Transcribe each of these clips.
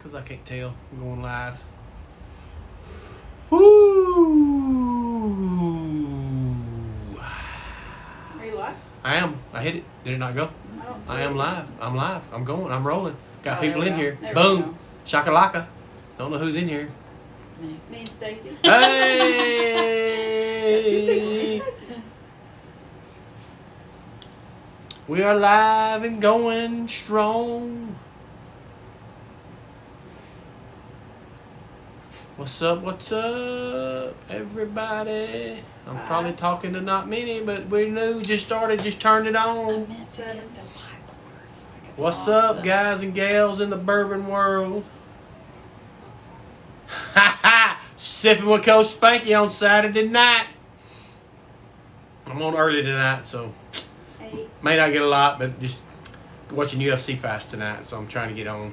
Because I can't tell. I'm going live. Woo! Are you live? I am. I hit it. Did it not go? I don't see I am it. live. I'm live. I'm going. I'm rolling. Got Oh, people there in we here. go. There we Boom. go. Shakalaka. Don't know who's in here. Me and Stacy. Hey! Two people. Me and Stacy. We are live and going strong. What's up? What's up, everybody? I'm probably talking to not many, but we're new. Just started. Just turned it on. What's up, guys and gals in the bourbon world? Ha ha! Sipping with Coach Spanky on Saturday night. I'm on early tonight, so may not get a lot, but just watching UFC fast tonight, so I'm trying to get on.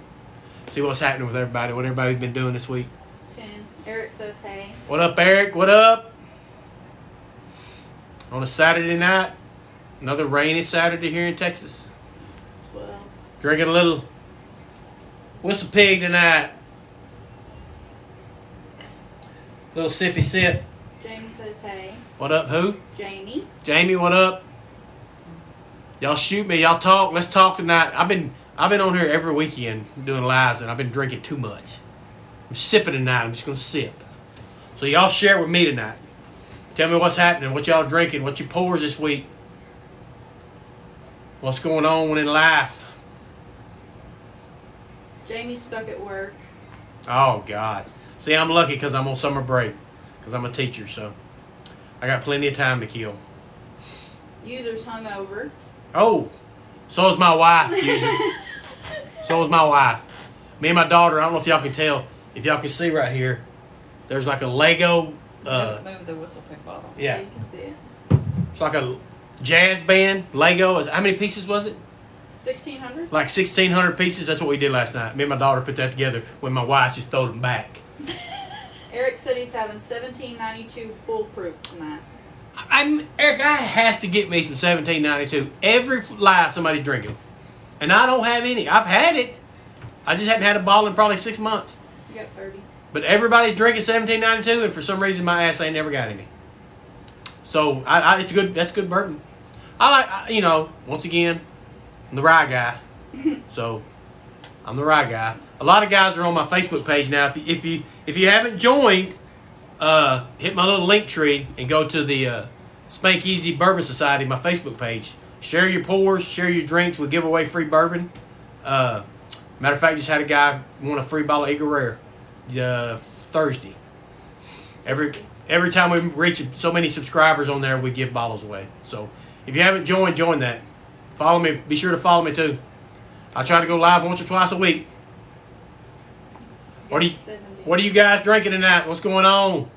See what's happening with everybody, what everybody's been doing this week. Eric says hey. What up, Eric? What up? On a Saturday night, another rainy Saturday here in Texas. 12. Drinking a little Whistle Pig tonight. Little sippy sip. Jamie says hey. What up, who? Jamie. Jamie, what up? Y'all shoot me. Y'all talk. Let's talk tonight. I've been on here every weekend doing lives, and I've been drinking too much. I'm sipping tonight. I'm just going to sip. So y'all share with me tonight. Tell me what's happening, what y'all drinking, what your pours this week. What's going on in life. Jamie's stuck at work. Oh, God. See, I'm lucky because I'm on summer break because I'm a teacher, so I got plenty of time to kill. User's hungover. Oh, so is my wife. User. So is my wife. Me and my daughter, I don't know if y'all can tell. If y'all can see right here, there's like a Lego. Move the Whistle Pig bottle. Yeah. So you can see it. It's like a jazz band Lego. How many pieces was it? 1,600. Like 1,600 pieces. That's what we did last night. Me and my daughter put that together when my wife just threw them back. Eric said he's having 1792 foolproof tonight. Eric, I have to get me some 1792. Every live somebody's drinking. And I don't have any. I've had it. I just hadn't had a bottle in probably 6 months. You got 30. But everybody's drinking 1792, and for some reason my ass ain't never got any. So it's good. That's good bourbon. I like, once again, I'm the rye guy. So I'm the rye guy. A lot of guys are on my Facebook page now. If you haven't joined, hit my little link tree and go to the Spank Easy Bourbon Society, my Facebook page. Share your pours, share your drinks. We give away free bourbon. Matter of fact, just had a guy want a free bottle of Eagle Rare Thursday. Every time we reach so many subscribers on there, we give bottles away. So if you haven't joined, join that. Follow me. Be sure to follow me too. I try to go live once or twice a week. What are you guys drinking tonight? What's going on?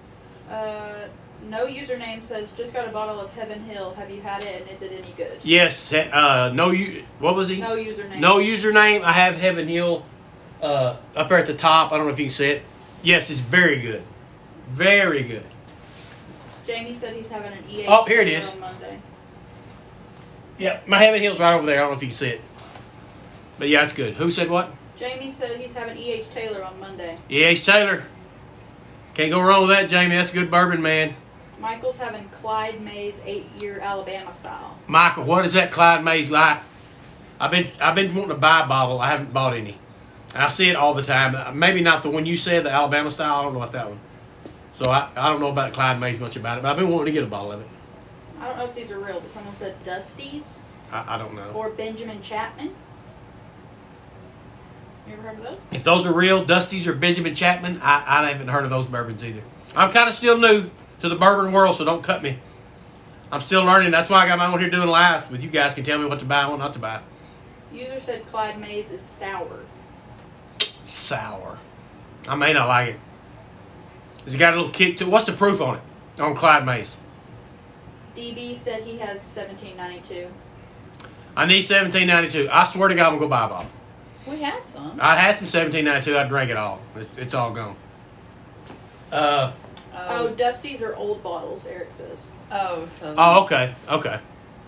No username says just got a bottle of Heaven Hill. Have you had it and is it any good? Yes. What was he? No username. No username. I have Heaven Hill up there at the top. I don't know if you can see it. Yes, it's very good. Very good. Jamie said he's having an EH. Oh, here it is. On Monday. Yeah, my Heaven Hill's right over there. I don't know if you can see it. But yeah, it's good. Who said what? Jamie said he's having E.H. Taylor on Monday. E.H. Taylor. Can't go wrong with that, Jamie. That's good bourbon, man. Michael's having Clyde Mays 8-year Alabama style. Michael, what is that Clyde Mays like? I've been wanting to buy a bottle. I haven't bought any. And I see it all the time. Maybe not the one you said, the Alabama style. I don't know about that one. So I don't know about Clyde Mays much about it, but I've been wanting to get a bottle of it. I don't know if these are real, but someone said Dusty's. I don't know. Or Benjamin Chapman. You ever heard of those? If those are real, Dusty's or Benjamin Chapman, I haven't heard of those bourbons either. I'm kind of still new to the bourbon world, so don't cut me. I'm still learning. That's why I got my own here doing lives, but you guys can tell me what to buy and what not to buy. User said Clyde Mays is sour. Sour. I may not like it. Has it got a little kick to it? What's the proof on it? On Clyde Mays? DB said he has 1792. I need 1792. I swear to God, I'm going to go buy a bottle. We had some. I had some 1792. I drank it all. It's all gone. Dusty's are old bottles, Eric says. Oh, okay. Okay.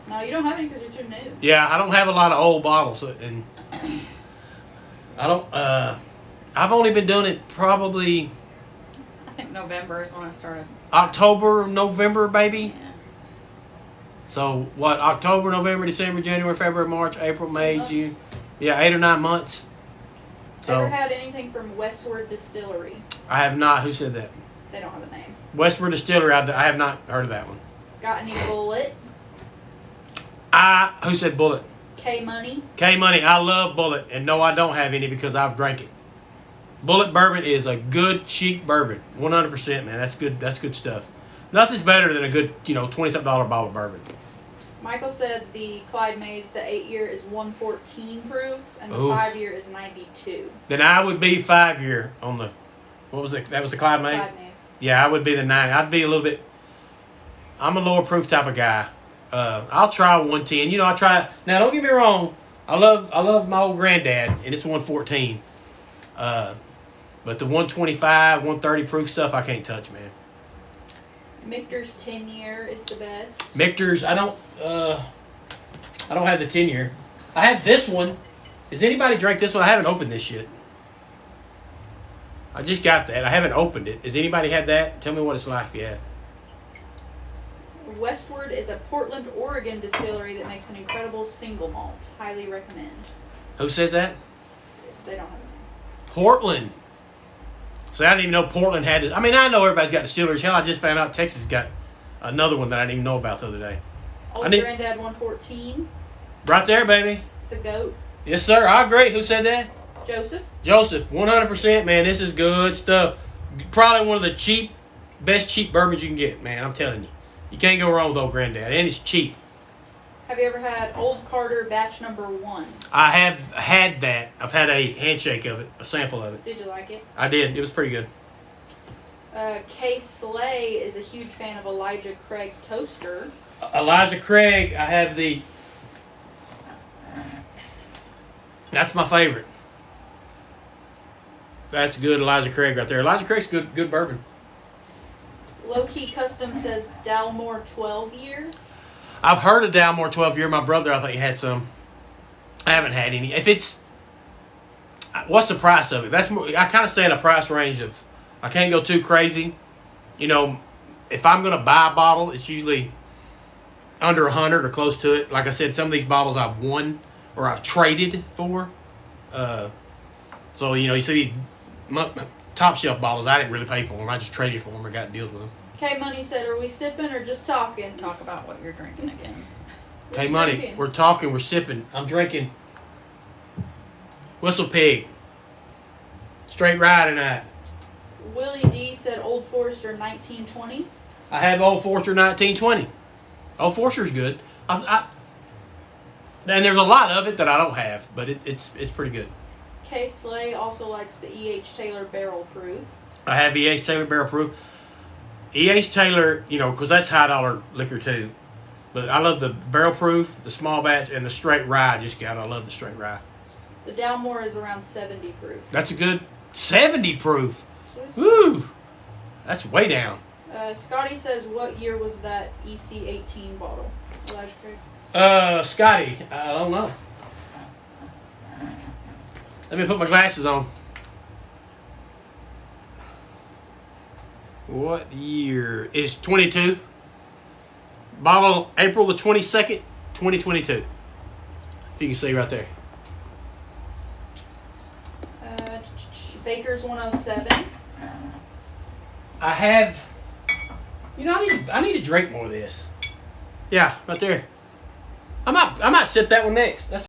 No, you don't have any because you're too new. Yeah, I don't have a lot of old bottles. And I don't... I've only been doing it probably I think November is when I started. October, November, baby. Yeah. So what? October, November, December, January, February, March, April, May, months. June. Yeah, 8 or 9 months. Ever So had anything from Westward Distillery? I have not. Who said that? They don't have a name. Westward Distillery. I have not heard of that one. Got any Bullet? Who said Bullet? K Money? K Money. I love Bullet, and no, I don't have any because I've drank it. Bullet bourbon is a good cheap bourbon, 100%, man. That's good. That's good stuff. Nothing's better than a good, $20-something bottle of bourbon. Michael said the Clyde Mays, the 8-year is 114 proof, and the Ooh. 5-year is 92. Then I would be 5-year on the. What was it? That was the Clyde Mays. Clyde Mays. Yeah, I would be the 90. I'd be a little bit. I'm a lower proof type of guy. I'll try 110. I try. Now, don't get me wrong. I love my old granddad, and it's 114. But the 125, 130 proof stuff, I can't touch, man. Michter's 10-year is the best. Michter's, I don't have the 10-year. I have this one. Has anybody drank this one? I haven't opened this yet. I just got that. I haven't opened it. Has anybody had that? Tell me what it's like if you have. Westward is a Portland, Oregon distillery that makes an incredible single malt. Highly recommend. Who says that? They don't have a name. Portland. See, I didn't even know Portland had it. I mean, I know everybody's got distilleries. Hell, I just found out Texas got another one that I didn't even know about the other day. Old Granddad 114. Right there, baby. It's the GOAT. Yes, sir. I agree. Who said that? Joseph. Joseph. 100%, man. This is good stuff. Probably one of the best cheap bourbons you can get, man. I'm telling you. You can't go wrong with Old Granddad. And it's cheap. Have you ever had Old Carter batch number 1? I have had that. I've had a handshake of it, a sample of it. Did you like it? I did. It was pretty good. Kay Slay is a huge fan of Elijah Craig Toaster. Elijah Craig, I have the... That's my favorite. That's good Elijah Craig right there. Elijah Craig's good bourbon. Low Key Custom says Dalmore 12-year. I've heard of Dalmore 12-year. My brother, I think, had some. I haven't had any. If it's... What's the price of it? That's more, I kind of stay in a price range of... I can't go too crazy. If I'm going to buy a bottle, it's usually under 100 or close to it. Like I said, some of these bottles I've won or I've traded for. So, you see these top shelf bottles, I didn't really pay for them. I just traded for them or got deals with them. K Money said, are we sipping or just talking? Talk about what you're drinking again. Hey, Money, drinking? we're talking, we're sipping. I'm drinking Whistle Pig. Straight rye tonight. Willie D said Old Forester 1920. I have Old Forester 1920. Old Forester's good. And there's a lot of it that I don't have, but it's pretty good. Kay Slay also likes the E.H. Taylor Barrel Proof. I have E.H. Taylor Barrel Proof. E.H. Taylor, because that's high dollar liquor too. But I love the Barrel Proof, the small batch, and the straight rye I just got. I love the straight rye. The Dalmore is around 70 proof. That's a good 70 proof. Woo! That's way down. Scotty says, what year was that EC18 bottle? Elijah Craig. Scotty, I don't know. Let me put my glasses on. What year is 22? Bottle April the 22nd, 2022. If you can see right there. Baker's 107. I have. I need to drink more of this. Yeah, right there. I might sip that one next. That's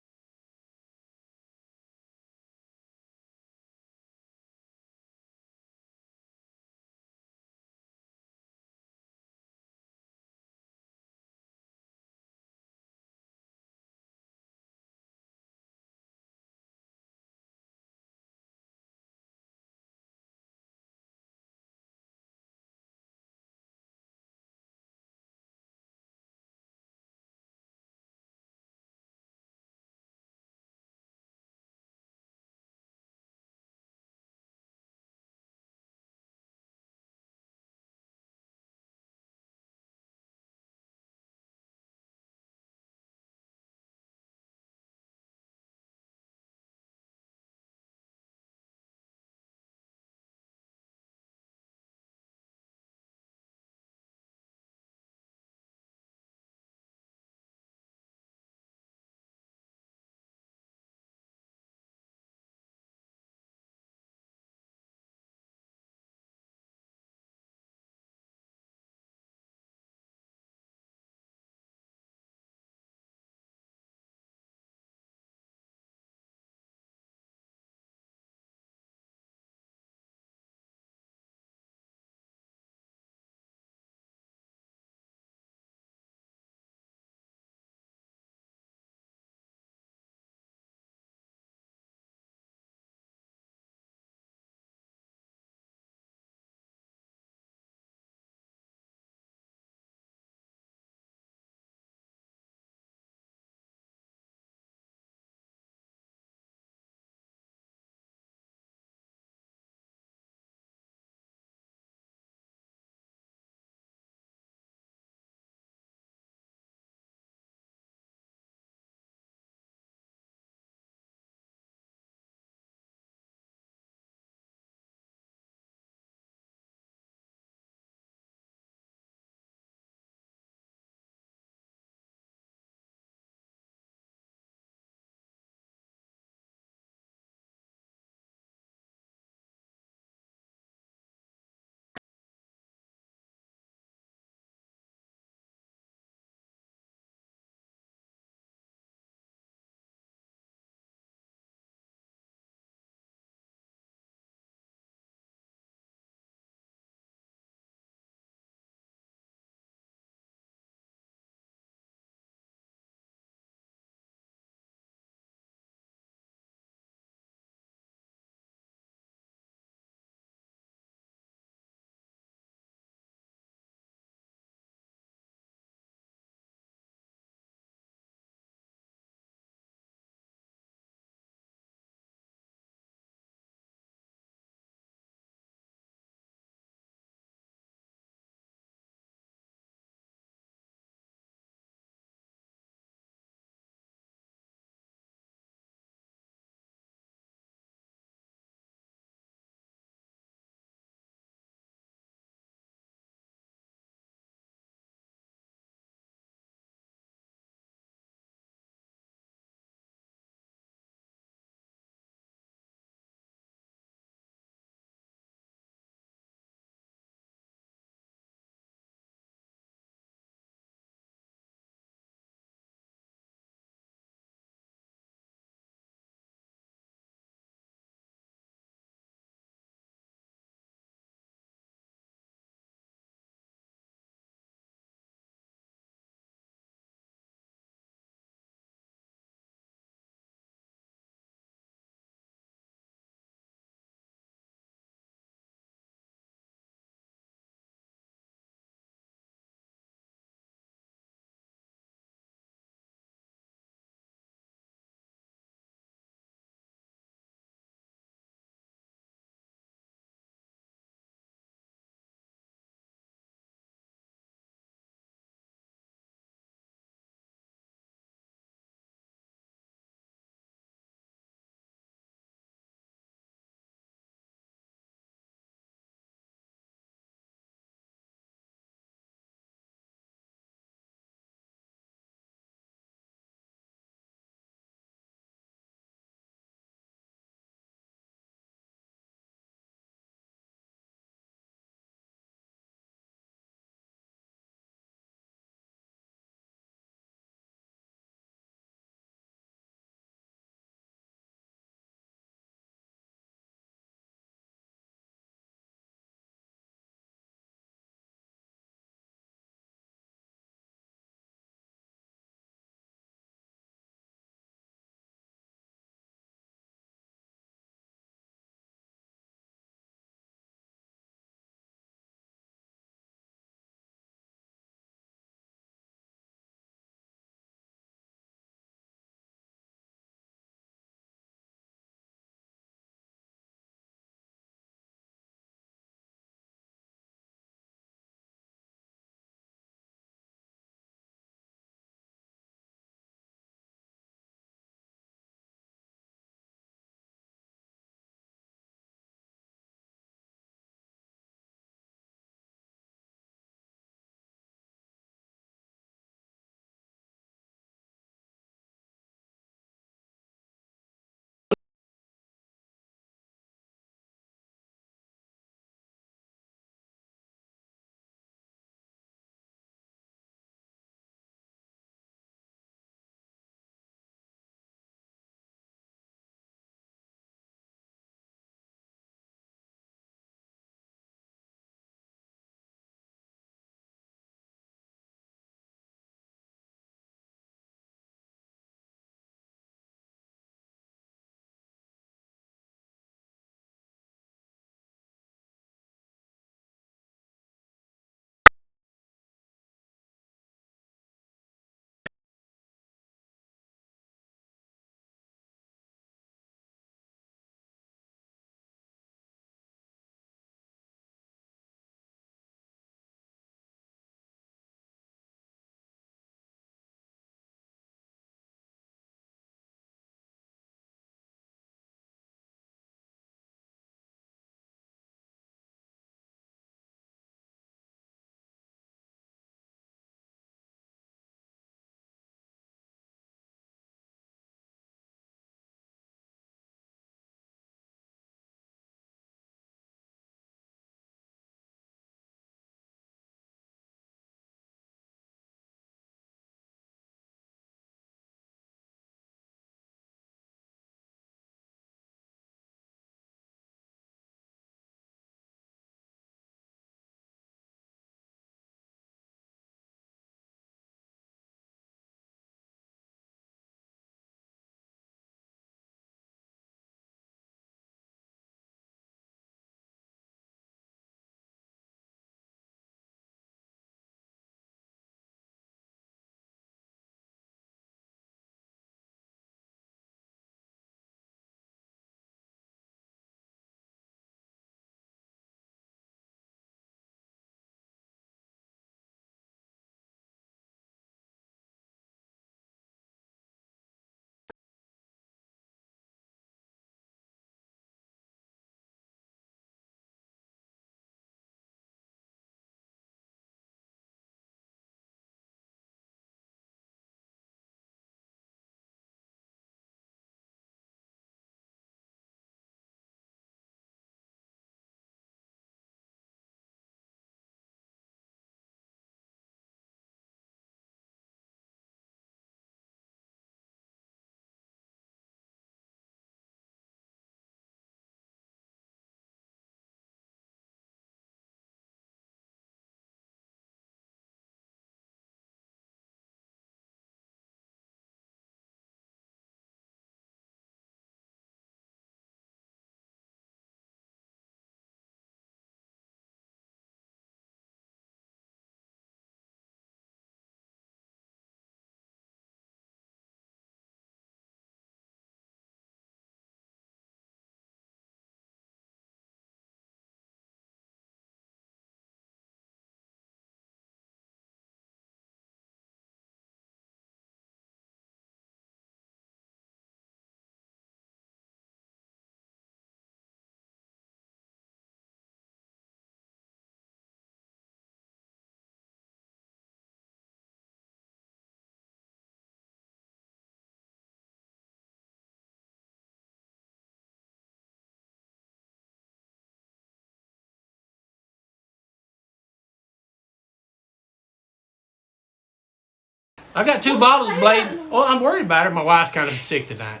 I got 2 Don't bottles say of Blade. that. Well, I'm worried about her. My wife's kind of sick tonight.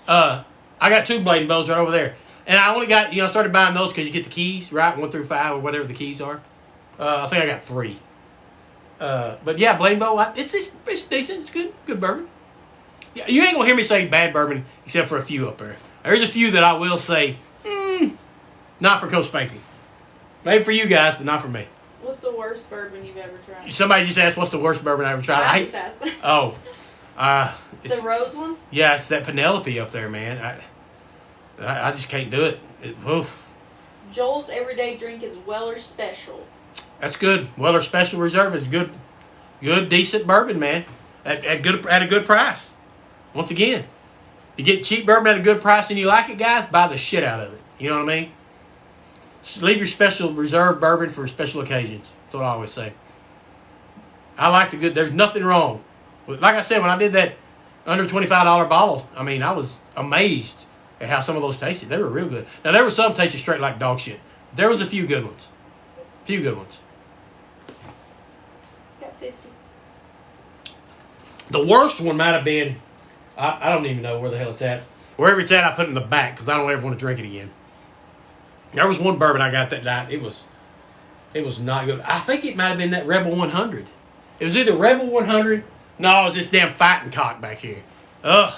I got 2 Blade bows right over there. And I only got, started buying those because you get the keys, right? 1 through 5 or whatever the keys are. I think I got 3. But yeah, Blade Bow, it's decent. It's good. Good bourbon. Yeah, you ain't going to hear me say bad bourbon except for a few up there. There's a few that I will say, not for Coach Spanky. Maybe for you guys, but not for me. What's the worst bourbon you've ever tried? Somebody just asked, what's the worst bourbon I ever tried? I just asked that. Oh. The rose one? Yeah, it's that Penelope up there, man. I just can't do it. Oof. Joel's everyday drink is Weller Special. That's good. Weller Special Reserve is good, decent bourbon, man. At a good price. Once again, if you get cheap bourbon at a good price and you like it, guys, buy the shit out of it. You know what I mean? Leave your special reserve bourbon for special occasions. That's what I always say. I like the good. There's nothing wrong. Like I said, when I did that under $25 bottle, I mean, I was amazed at how some of those tasted. They were real good. Now, there were some tasted straight like dog shit. There was a few good ones. Got 50. The worst one might have been, I don't even know where the hell it's at. Wherever it's at, I put it in the back because I don't ever want to drink it again. There was one bourbon I got that night. It was not good. I think it might have been that Rebel 100. It was either Rebel 100. No, it was this damn fighting cock back here. Ugh.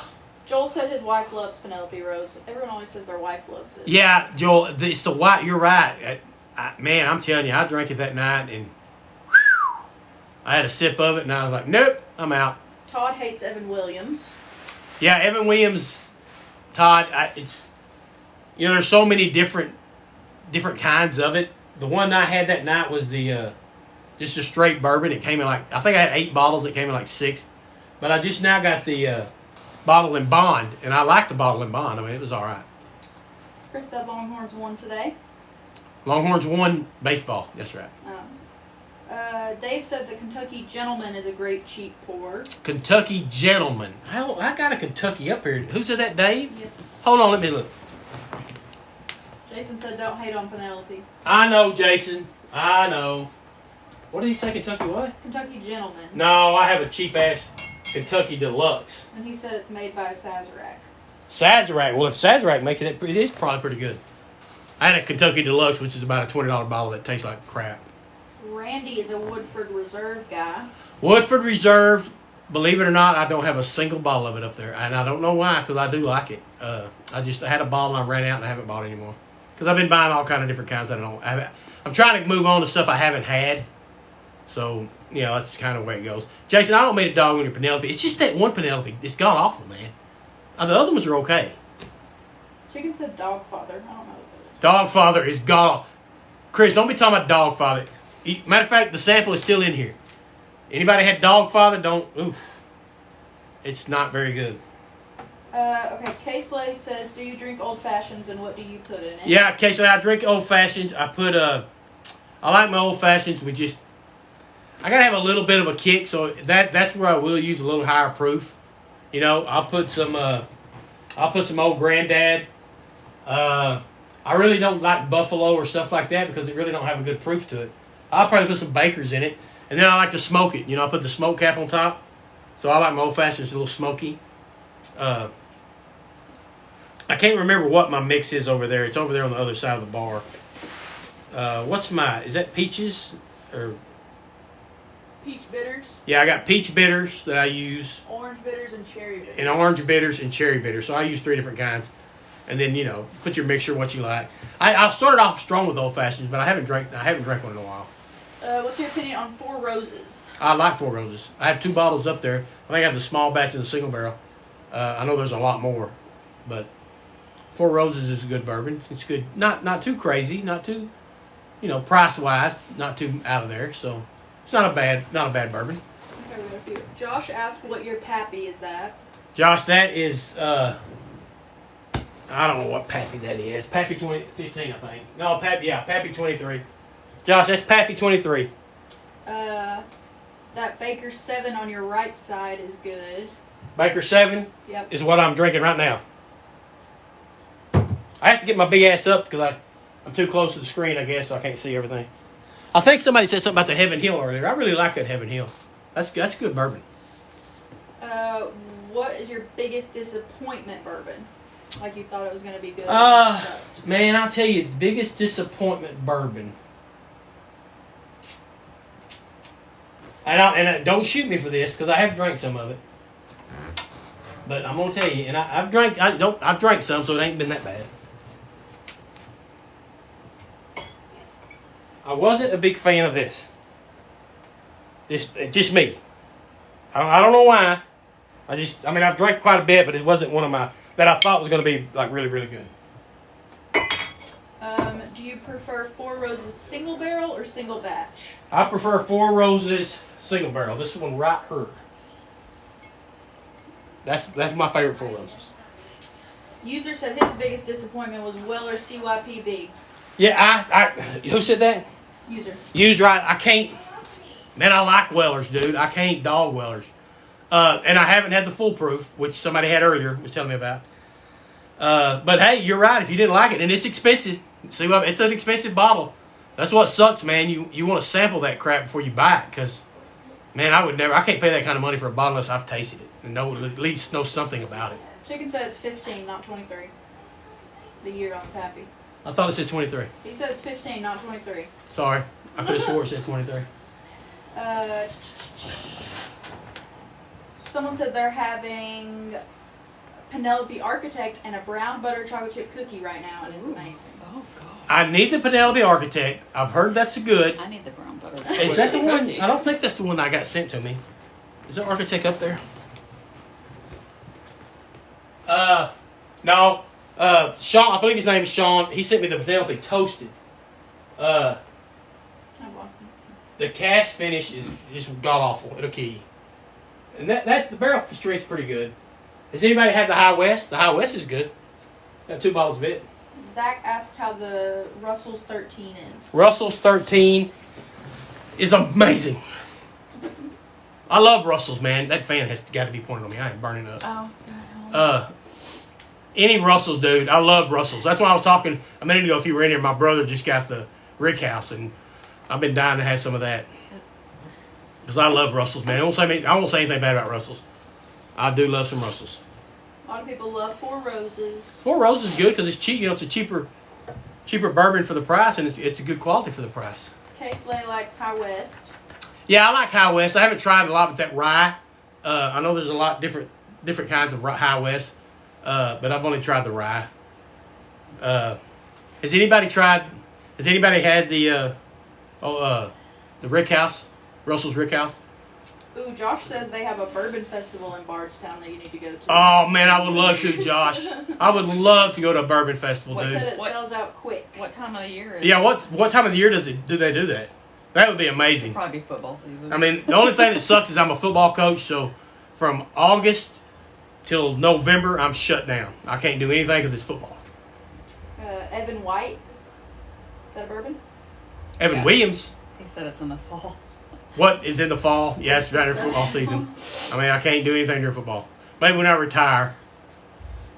Joel said his wife loves Penelope Rose. Everyone always says their wife loves it. Yeah, Joel, it's the white. You're right. Man, I'm telling you, I drank it that night and I had a sip of it and I was like, nope, I'm out. Todd hates Evan Williams. Yeah, Evan Williams, Todd, there's so many different kinds of it. The one I had that night was the just a straight bourbon. It came in I think I had 8 bottles. It came in 6. But I just now got the bottle and bond, and I like the bottle and bond. I mean, it was all right. Chris said Longhorns won today. Longhorns won baseball. That's right. Dave said the Kentucky Gentleman is a great cheap pour. Kentucky Gentleman. I got a Kentucky up here. Who said that, Dave? Yep. Hold on, let me look. Jason said don't hate on Penelope. I know, Jason. I know. What did he say, Kentucky what? Kentucky Gentleman. No, I have a cheap-ass Kentucky Deluxe. And he said it's made by Sazerac. Sazerac. Well, if Sazerac makes it, it is probably pretty good. I had a Kentucky Deluxe, which is about a $20 bottle that tastes like crap. Randy is a Woodford Reserve guy. Woodford Reserve, believe it or not, I don't have a single bottle of it up there. And I don't know why, because I do like it. I had a bottle and I ran out and I haven't bought it anymore. Because I've been buying all kind of different kinds that I'm trying to move on to stuff I haven't had. So, that's kind of the way it goes. Jason, I don't mean to dog on your Penelope. It's just that one Penelope. It's god awful, man. The other ones are okay. Chicken said Dogfather. I don't know. Dogfather is god. Chris, don't be talking about Dogfather. Matter of fact, the sample is still in here. Anybody had Dogfather? Oof. It's not very good. Okay, K-Slay says, do you drink Old Fashions and what do you put in it? Yeah, K-Slay, I drink Old Fashions. I like my Old Fashions with just, I gotta have a little bit of a kick, so that's where I will use a little higher proof. I'll put some Old Granddad. I really don't like Buffalo or stuff like that because it really don't have a good proof to it. I'll probably put some Bakers in it, and then I like to smoke it. I put the smoke cap on top, so I like my Old Fashions a little smoky. I can't remember what my mix is over there. It's over there on the other side of the bar. Is that peaches or? Peach bitters. Yeah, I got peach bitters that I use. Orange bitters and cherry bitters. And orange bitters and cherry bitters. So I use 3 different kinds. And then, put your mixture what you like. I started off strong with Old Fashions, but I haven't drank one in a while. What's your opinion on Four Roses? I like Four Roses. I have 2 bottles up there. I think I have the small batch and the single barrel. I know there's a lot more, but Four Roses is a good bourbon. It's good. Not too crazy, not too, price wise, not too out of there. So it's not a bad bourbon. Okay, we got a few. Josh asked what your pappy is that. Josh, that is I don't know what Pappy that is. Pappy 2015, I think. No, Pappy 23. Josh, that's Pappy 23. That Baker 7 on your right side is good. Baker 7 Yep. is what I'm drinking right now. I have to get my big ass up because I'm too close to the screen, I guess, so I can't see everything. I think somebody said something about the Heaven Hill earlier. I really like that Heaven Hill. That's good bourbon. What is your biggest disappointment bourbon? Like you thought it was going to be good. Man, I'll tell you, biggest disappointment bourbon. And don't shoot me for this because I have drank some of it. But I'm gonna tell you, and I've drank some, so it ain't been that bad. I wasn't a big fan of this. Just me. I don't know why. I've drank quite a bit, but it wasn't one of my that I thought was gonna be like really, really good. Do you prefer Four Roses single barrel or single batch? I prefer Four Roses single barrel. This one right here. That's my favorite Four Roses. User said his biggest disappointment was Weller CYPB. Yeah, who said that? User. Right. I can't. Man, I like Wellers, dude. I can't dog Wellers. And I haven't had the foolproof, which somebody had earlier was telling me about. But hey, you're right. If you didn't like it, and it's expensive. See what? It's an expensive bottle. That's what sucks, man. You want to sample that crap before you buy it, because, man, I can't pay that kind of money for a bottle unless I've tasted it and at least know something about it. Chicken said it's 15, not 23. The year on the pappy. I thought it said 23. He said it's 15, not 23. Sorry. I could have swore it said 23. Someone said they're having Penelope Architect and a brown butter chocolate chip cookie right now, and it's amazing. Oh, God. I need the Penelope Architect. I've heard that's good. I need the brown butter. Is that the one? I don't think that's the one that got sent to me. Is the Architect up there? No. Sean, I believe his name is Sean. He sent me the Penelope Toasted. The cast finish is just god awful. It'll kill you. And the barrel strength's pretty good. Has anybody had the High West? The High West is good. Got 2 bottles of it. Zach asked how the Russell's 13 is. Russell's 13 is amazing. I love Russell's, man. That fan has got to be pointing on me. I ain't burning up. Oh, God. Any Russell's, dude. I love Russell's. That's why I was talking a minute ago. If you were in here, my brother just got the Rick House, and I've been dying to have some of that. Because I love Russell's, man. I won't say anything bad about Russell's. I do love some Russell's. A lot of people love Four Roses. Four Roses is good because it's cheap. It's a cheaper bourbon for the price, and it's a good quality for the price. K-Slay likes High West. Yeah, I like High West. I haven't tried a lot with that rye. I know there's a lot different kinds of High West, but I've only tried the rye. Has anybody had the Rick House, Russell's Rick House? Ooh, Josh says they have a bourbon festival in Bardstown that you need to go to. Oh man, I would love to, Josh. I would love to go to a bourbon festival, dude. Said it sells out quick. What time of the year is Yeah, what time of the year do they do that? That would be amazing. It'll probably be football season. I mean, the only thing that sucks is I'm a football coach, so from August till November, I'm shut down. I can't do anything because it's football. Evan White. Is that a bourbon? Evan Williams. He said it's in the fall. What is in the fall? Yeah, it's right during football season. I mean, I can't do anything during football. Maybe when I retire.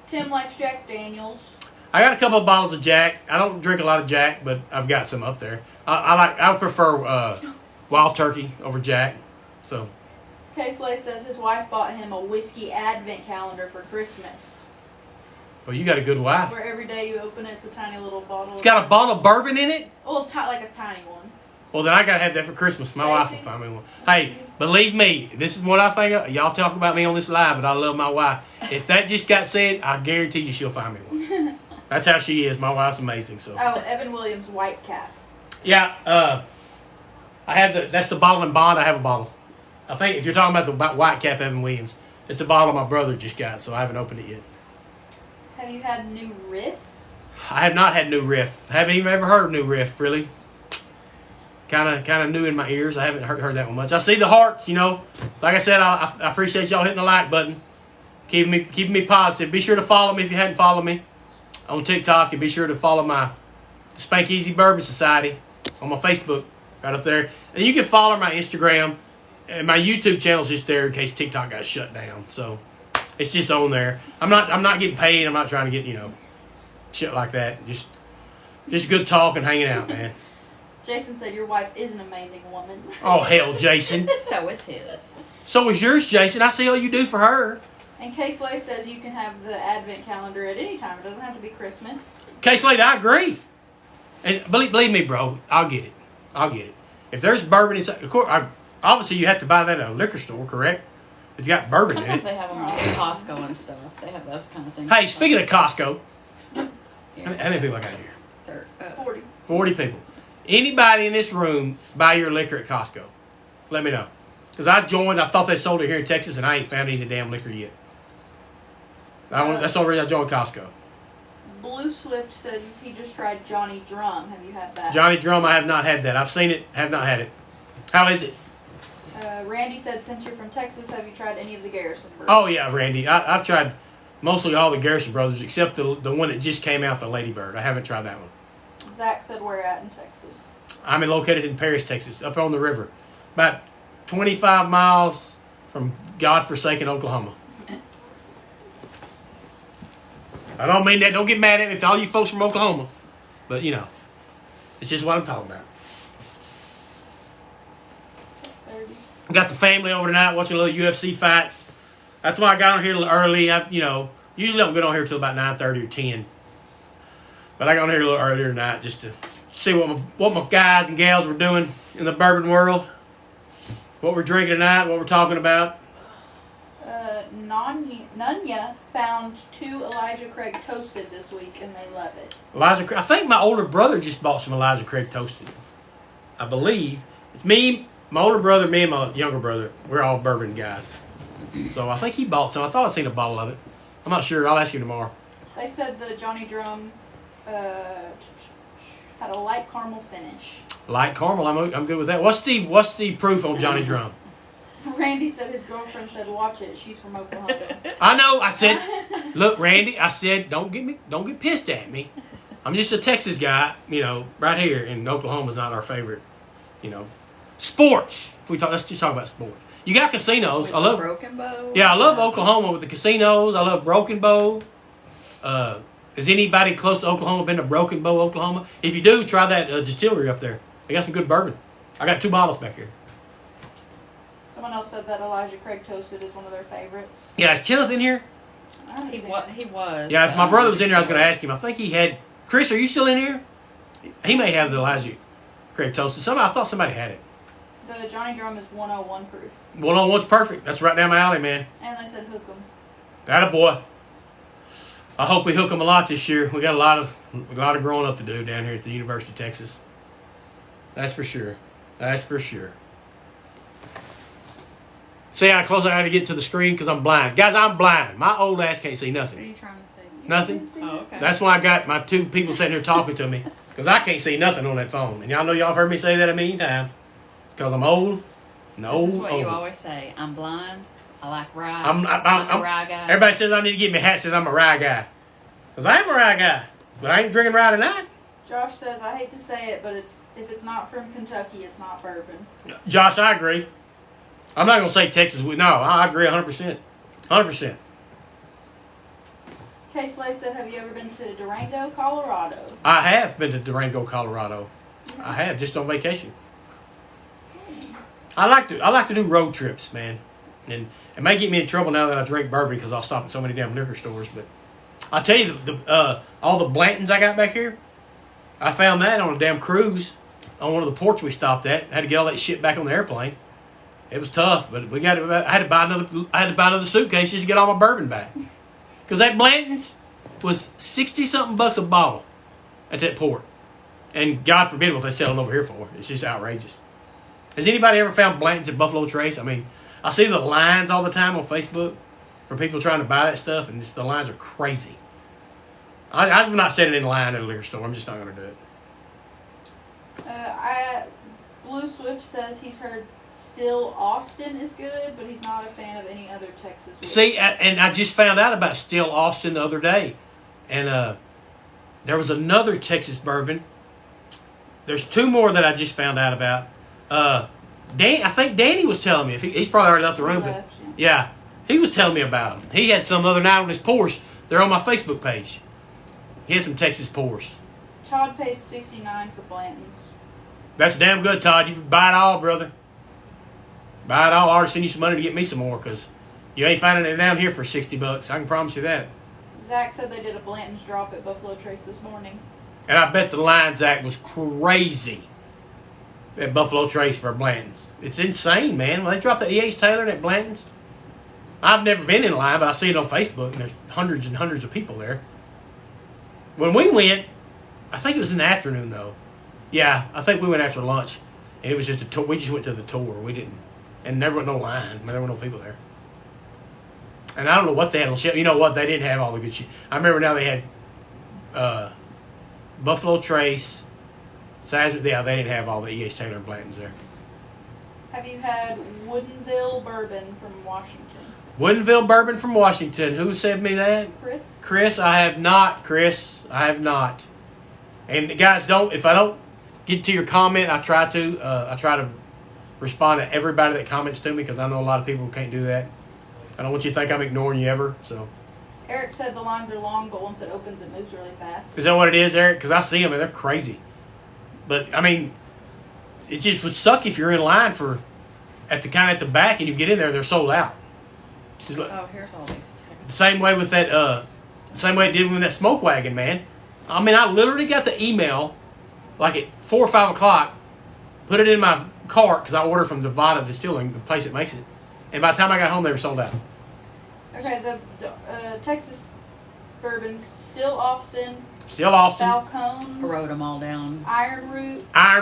Tim likes Jack Daniels. I got a couple of bottles of Jack. I don't drink a lot of Jack, but I've got some up there. I prefer Wild Turkey over Jack. So. K-Slay says his wife bought him a whiskey advent calendar for Christmas. Well, you got a good wife. Where every day you open it, it's a tiny little bottle. It's got a bottle of bourbon in it? Well, like a tiny one. Well, then I got to have that for Christmas. My wife will find me one. Hey, believe me, this is what I think of. Y'all talk about me on this live, but I love my wife. If that just got said, I guarantee you she'll find me one. That's how she is. My wife's amazing. So. Oh, Evan Williams White Cap. Yeah, I have that's the bottle and bond. I have a bottle. I think if you're talking about the White Cap Evan Williams, it's a bottle my brother just got, so I haven't opened it yet. Have you had New Riff? I have not had New Riff. I haven't even ever heard of New Riff, really. Kind of new in my ears. I haven't heard that one much. I see the hearts, Like I said, I appreciate y'all hitting the like button, keeping me positive. Be sure to follow me if you hadn't followed me on TikTok, and be sure to follow my Spank Easy Bourbon Society on my Facebook right up there. And you can follow my Instagram, and my YouTube channel's just there in case TikTok got shut down. So it's just on there. I'm not getting paid. I'm not trying to get shit like that. Just good talk and hanging out, man. Jason said your wife is an amazing woman. Oh, hell, Jason. So is his. So is yours, Jason. I see all you do for her. And Kay Slay says you can have the advent calendar at any time. It doesn't have to be Christmas. K-Slade, I agree. And believe me, bro, I'll get it. I'll get it. If there's bourbon inside, of course, obviously you have to buy that at a liquor store, correct? If it's got bourbon in Sometimes it. they have them at Costco and stuff. They have those kind of things. Hey, speaking of Costco, Yeah. how many people I got here? 40. 40 people. Anybody in this room buy your liquor at Costco? Let me know. Because I thought they sold it here in Texas, and I ain't found any damn liquor yet. That's the only reason I joined Costco. Blue Swift says he just tried Johnny Drum. Have you had that? Johnny Drum, I have not had that. I've seen it, have not had it. How is it? Randy said, since you're from Texas, have you tried any of the Garrison Brothers? Oh, yeah, Randy. I've tried mostly all the Garrison Brothers, except the one that just came out, the Lady Bird. I haven't tried that one. Zach said, where at in Texas? I'm located in Paris, Texas, up on the river. About 25 miles from godforsaken Oklahoma. I don't mean that. Don't get mad at me if all you folks from Oklahoma. But, you know, it's just what I'm talking about. 30. Got the family over tonight watching a little UFC fights. That's why I got on here a little early. Usually don't get on here till about 9:30 or 10. But I got on here a little earlier tonight just to see what my guys and gals were doing in the bourbon world. What we're drinking tonight, what we're talking about. Nunya found 2 Elijah Craig toasted this week, and they love it. I think my older brother just bought some Elijah Craig toasted. I believe. It's me, my older brother, me, and my younger brother. We're all bourbon guys. So I think he bought some. I thought I seen a bottle of it. I'm not sure. I'll ask him tomorrow. They said the Johnny Drum had a light caramel finish. Light caramel. I'm good with that. What's the proof on Johnny Drum? Randy said his girlfriend said, watch it. She's from Oklahoma. I know. I said, look, Randy. I said, don't get pissed at me. I'm just a Texas guy, right here, and Oklahoma's not our favorite, sports. Let's just talk about sport. You got casinos. With I love Broken Bow. Yeah, I love Oklahoma with the casinos. I love Broken Bow. Has anybody close to Oklahoma been to Broken Bow, Oklahoma? If you do, try that distillery up there. They got some good bourbon. I got 2 bottles back here. Someone else said that Elijah Craig toasted is one of their favorites. Yeah, is Kenneth in here? I haven't He seen was. it. He was. Yeah, if my brother was in here, I was going to ask him. I think he had. Chris, are you still in here? He may have the Elijah Craig toasted. I thought somebody had it. The Johnny Drum is 101 proof. 101's perfect. That's right down my alley, man. And they said hook 'em. Attaboy. I hope we hook them a lot this year. We got a lot of growing up to do down here at the University of Texas. That's for sure. That's for sure. See how close I had to get to the screen because I'm blind. Guys, I'm blind. My old ass can't see What are nothing. you trying to say? Nothing. Oh, okay. That's why I got my 2 people sitting here talking to me because I can't see nothing on that phone. And y'all know y'all have heard me say that a million times. It's because I'm old. This is what you always say. I'm blind. I like rye. I'm a rye guy. Everybody says I need to get me a hat says I'm a rye guy. Because I am a rye guy. But I ain't drinking rye tonight. Josh says, I hate to say it, but if it's not from Kentucky, it's not bourbon. Josh, I agree. I'm not going to say Texas. No, I agree 100%. 100%. Kay Slay said, have you ever been to Durango, Colorado? I have been to Durango, Colorado. I have, just on vacation. I like to do road trips, man. And it may get me in trouble now that I drink bourbon because I'll stop at so many damn liquor stores. But I'll tell you, all the Blantons I got back here, I found that on a damn cruise on one of the ports we stopped at. I had to get all that shit back on the airplane. It was tough, but I had to buy another suitcase just to get all my bourbon back. Because that Blanton's was $60-something a bottle at that port. And God forbid what they sell it over here for. It's just outrageous. Has anybody ever found Blanton's at Buffalo Trace? I mean, I see the lines all the time on Facebook for people trying to buy that stuff, and the lines are crazy. I'm not sitting in line at a liquor store. I'm just not going to do it. Blue Swift says he's heard Still Austin is good, but he's not a fan of any other Texas whiskey. See, and I just found out about Still Austin the other day. And there was another Texas bourbon. There's 2 more that I just found out about. I think Danny was telling me. He's probably already left the room. But yeah, he was telling me about them. He had some the other night on his Porsche. They're on my Facebook page. He had some Texas Porsche. Todd pays $69 for Blanton's. That's damn good, Todd. You buy it all, brother. Buy it all. I already send you some money to get me some more because you ain't finding it down here for $60. I can promise you that. Zach said they did a Blanton's drop at Buffalo Trace this morning. And I bet the line, Zach, was crazy at Buffalo Trace for Blanton's. It's insane, man. When they dropped the E.H. Taylor at Blanton's, I've never been in line, but I see it on Facebook, and there's hundreds and hundreds of people there. When we went, I think it was in the afternoon, though. Yeah, I think we went after lunch, and it was just a tour. We just went to the tour. We didn't, and there was no line. There were no people there. And I don't know what they had on shelf. You know what? They didn't have all the good shit. I remember now they had Buffalo Trace, Sazerac. Yeah, they didn't have all the E.H. Taylor and Blanton's there. Have you had Woodinville Bourbon from Washington? Woodinville Bourbon from Washington. Who said me that? Chris? Chris, I have not. Chris, I have not. And guys, if I don't get to your comment, I try to respond to everybody that comments to me because I know a lot of people can't do that. I don't want you to think I'm ignoring you ever. So. Eric said the lines are long, but once it opens, it moves really fast. Is that what it is, Eric? Because I see them and they're crazy. But I mean, it just would suck if you're in line at the back and you get in there, they're sold out. Oh, here's all these texts. The same way with that, same way it did with that smoke wagon, man. I mean, I literally got the email like at 4 or 5 o'clock, put it in my cart because I ordered from Nevada Distilling, the place that makes it. And by the time I got home, they were sold out. Okay, the Texas bourbons, Still Austin, I wrote them all down. Iron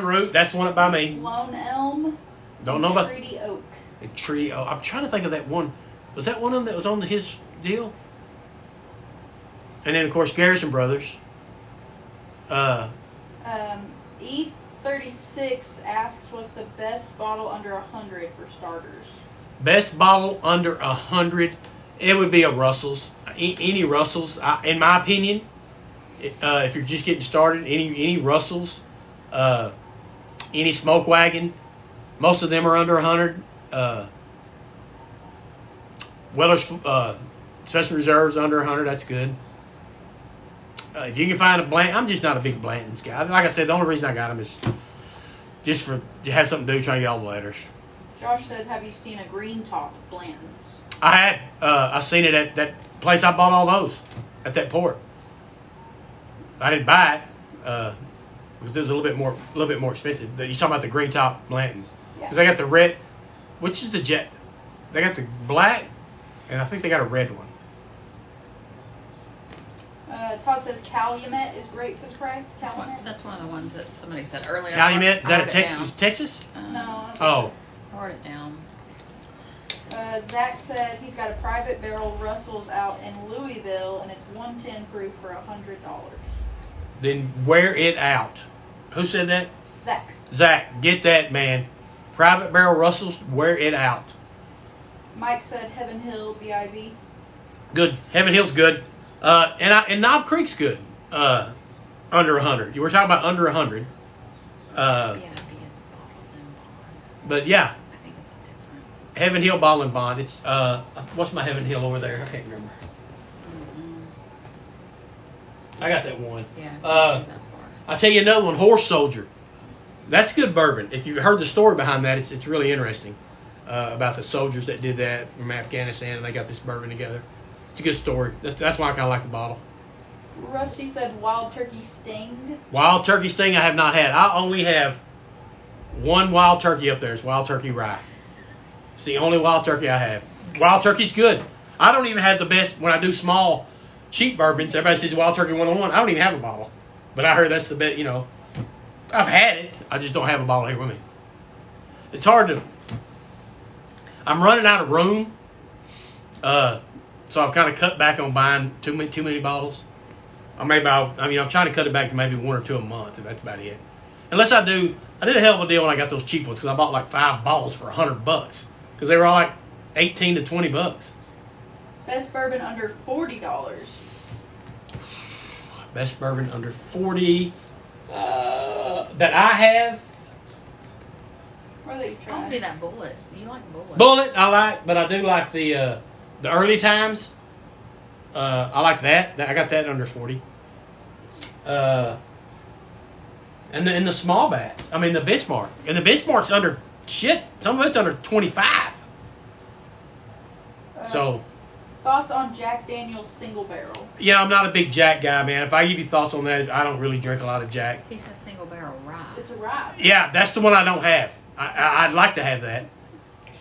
Root, that's one up by me. Lone Elm, Don't know about Treaty Oak. Treaty Oak. I'm trying to think of that one. Was that one of them that was on his deal? And then, of course, Garrison Brothers. E36 asks what's the best bottle under 100 for starters. Best bottle under 100, it would be a Russell's. Any Russell's, in my opinion. If you're just getting started, any Russell's, any Smoke Wagon, most of them are under 100. Weller's Special Reserves under 100, that's good. If you can find a Blanton, I'm just not a big Blanton's guy. Like I said, the only reason I got them is just to have something to do, trying to get all the letters. Josh said, have you seen a green top Blanton's? I had. I seen it at that place I bought all those, at that port. I didn't buy it because it was a little bit more expensive. You're talking about the green top Blanton's. Because they got the red, which is the jet. They got the black, and I think they got a red one. Todd says Calumet is great for the price. Calumet? That's one of the ones that somebody said earlier. Calumet? Is that Texas? No. Oh. I wrote it down. Zach said he's got a private barrel Russell's out in Louisville, and it's 110 proof for $100. Then wear it out. Who said that? Zach. Zach, get that, man. Private barrel Russell's, wear it out. Mike said Heaven Hill BIB. Good. Heaven Hill's good. And Knob Creek's good. Under 100. You were talking about under 100. BIB is bottled and bond. But yeah. I think it's different. Heaven Hill Bottle and Bond. It's what's my Heaven Hill over there? I can't remember. I got that one. Yeah. I'll tell you another one, Horse Soldier. That's good bourbon. If you've heard the story behind that, it's really interesting about the soldiers that did that from Afghanistan, and they got this bourbon together. It's a good story. That's why I kind of like the bottle. Rusty said Wild Turkey Sting. Wild Turkey Sting I have not had. I only have one Wild Turkey up there. It's Wild Turkey Rye. It's the only Wild Turkey I have. Wild Turkey's good. I don't even have the best when I do small, cheap bourbons. Everybody says Wild Turkey 101. I don't even have a bottle. But I heard that's the best, I've had it. I just don't have a bottle here with me. It's hard to... I'm running out of room. So I've kind of cut back on buying too many bottles. I'm trying to cut it back to maybe one or two a month, and that's about it. Unless I did a hell of a deal when I got those cheap ones, because I bought like 5 bottles for $100, because they were all like $18 to $20. Best bourbon under $40. Best bourbon under 40 that I have. What are they I'll trying? do that Bullet. Do you like Bullet? Bullet I like, but I do like the early times. I like that. I got that under 40. And the small bat. I mean, the benchmark. And the benchmark's under shit. Some of it's under 25. So. Thoughts on Jack Daniel's single barrel? Yeah, I'm not a big Jack guy, man. If I give you thoughts on that, I don't really drink a lot of Jack. He says single barrel rye. It's a rye. Yeah, that's the one I don't have. I'd like to have that.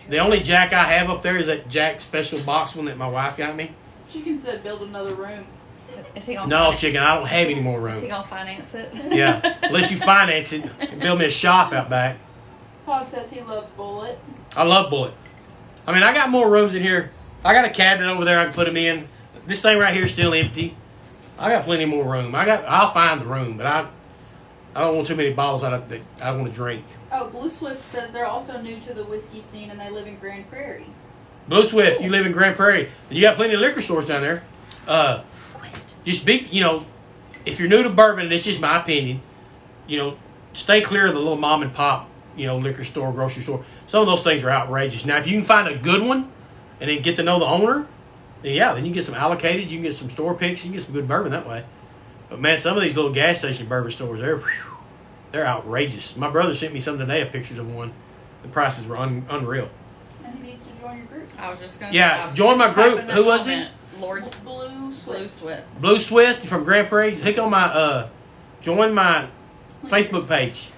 The only Jack I have up there is that Jack special box one that my wife got me. Chicken said build another room. Is he gonna No, chicken, I don't have any more Is he room. gonna finance it? Yeah, unless you finance it and build me a shop out back. Todd says he loves Bullet. I love Bullet. I mean, I got more rooms in here. I got a cabinet over there I can put them in. This thing right here is still empty. I got plenty more room. I'll find the room, but I don't want too many bottles that I want to drink. Oh, Blue Swift says they're also new to the whiskey scene and they live in Grand Prairie. Blue Swift, you live in Grand Prairie. You got plenty of liquor stores down there. Just be, if you're new to bourbon, and it's just my opinion, stay clear of the little mom and pop, liquor store, grocery store. Some of those things are outrageous. Now, if you can find a good one and then get to know the owner, then you can get some allocated, you can get some store picks, you can get some good bourbon that way. But man, some of these little gas station bourbon stores, they're outrageous. My brother sent me some today of pictures of one. The prices were unreal. And he needs to join your group. I was just gonna Yeah, say, join my group. Who was it? Lord's Blue Swift. Blue Swift. Blue Swift from Grand Prairie. Click on my join my Facebook page,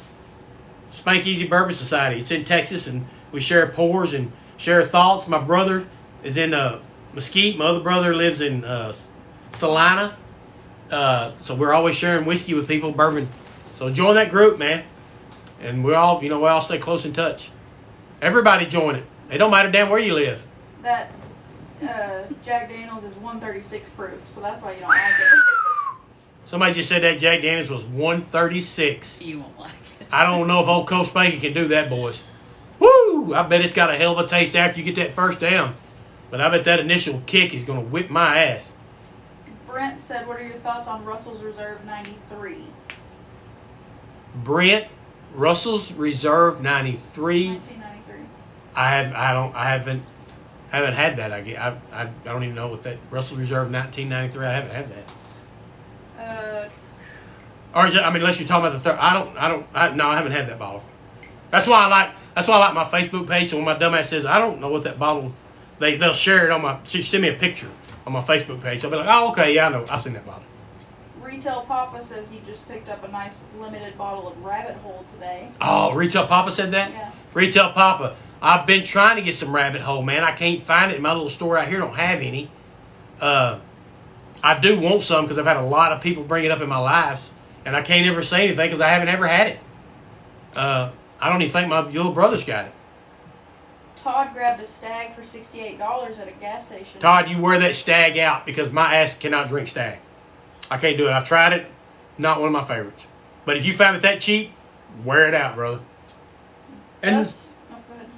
Spank Easy Bourbon Society. It's in Texas, and we share pours and share thoughts. My brother is in Mesquite. My other brother lives in Salina. So we're always sharing whiskey with people, bourbon. So join that group, man, and we all stay close in touch. Everybody join it. It don't matter damn where you live. That Jack Daniels is 136 proof, so that's why you don't like it. Somebody just said that Jack Daniels was 136. You won't like it. I don't know if Old Coast Spanky can do that, boys. Woo! I bet it's got a hell of a taste after you get that first down. But I bet that initial kick is going to whip my ass. Brent said, what are your thoughts on Russell's Reserve 93? Brent, Russell's Reserve 93. 1993. I haven't had that. I don't even know what that Russell's Reserve 1993. I haven't had that. Or is it, unless you're talking about the third. No, I haven't had that bottle. That's why I like my Facebook page. So when my dumbass says I don't know what that bottle, they'll share it on my. Send me a picture on my Facebook page. So I'll be like, oh, okay, yeah, I know. I've seen that bottle. Retail Papa says he just picked up a nice limited bottle of Rabbit Hole today. Oh, Retail Papa said that? Yeah. Retail Papa. I've been trying to get some Rabbit Hole, man. I can't find it. In my little store out here don't have any. I do want some because I've had a lot of people bring it up in my lives. And I can't ever say anything because I haven't ever had it. I don't even think my little brother's got it. Todd grabbed a Stag for $68 at a gas station. Todd, you wear that Stag out because my ass cannot drink Stag. I can't do it. I've tried it. Not one of my favorites. But if you found it that cheap, wear it out, brother. And Go ahead.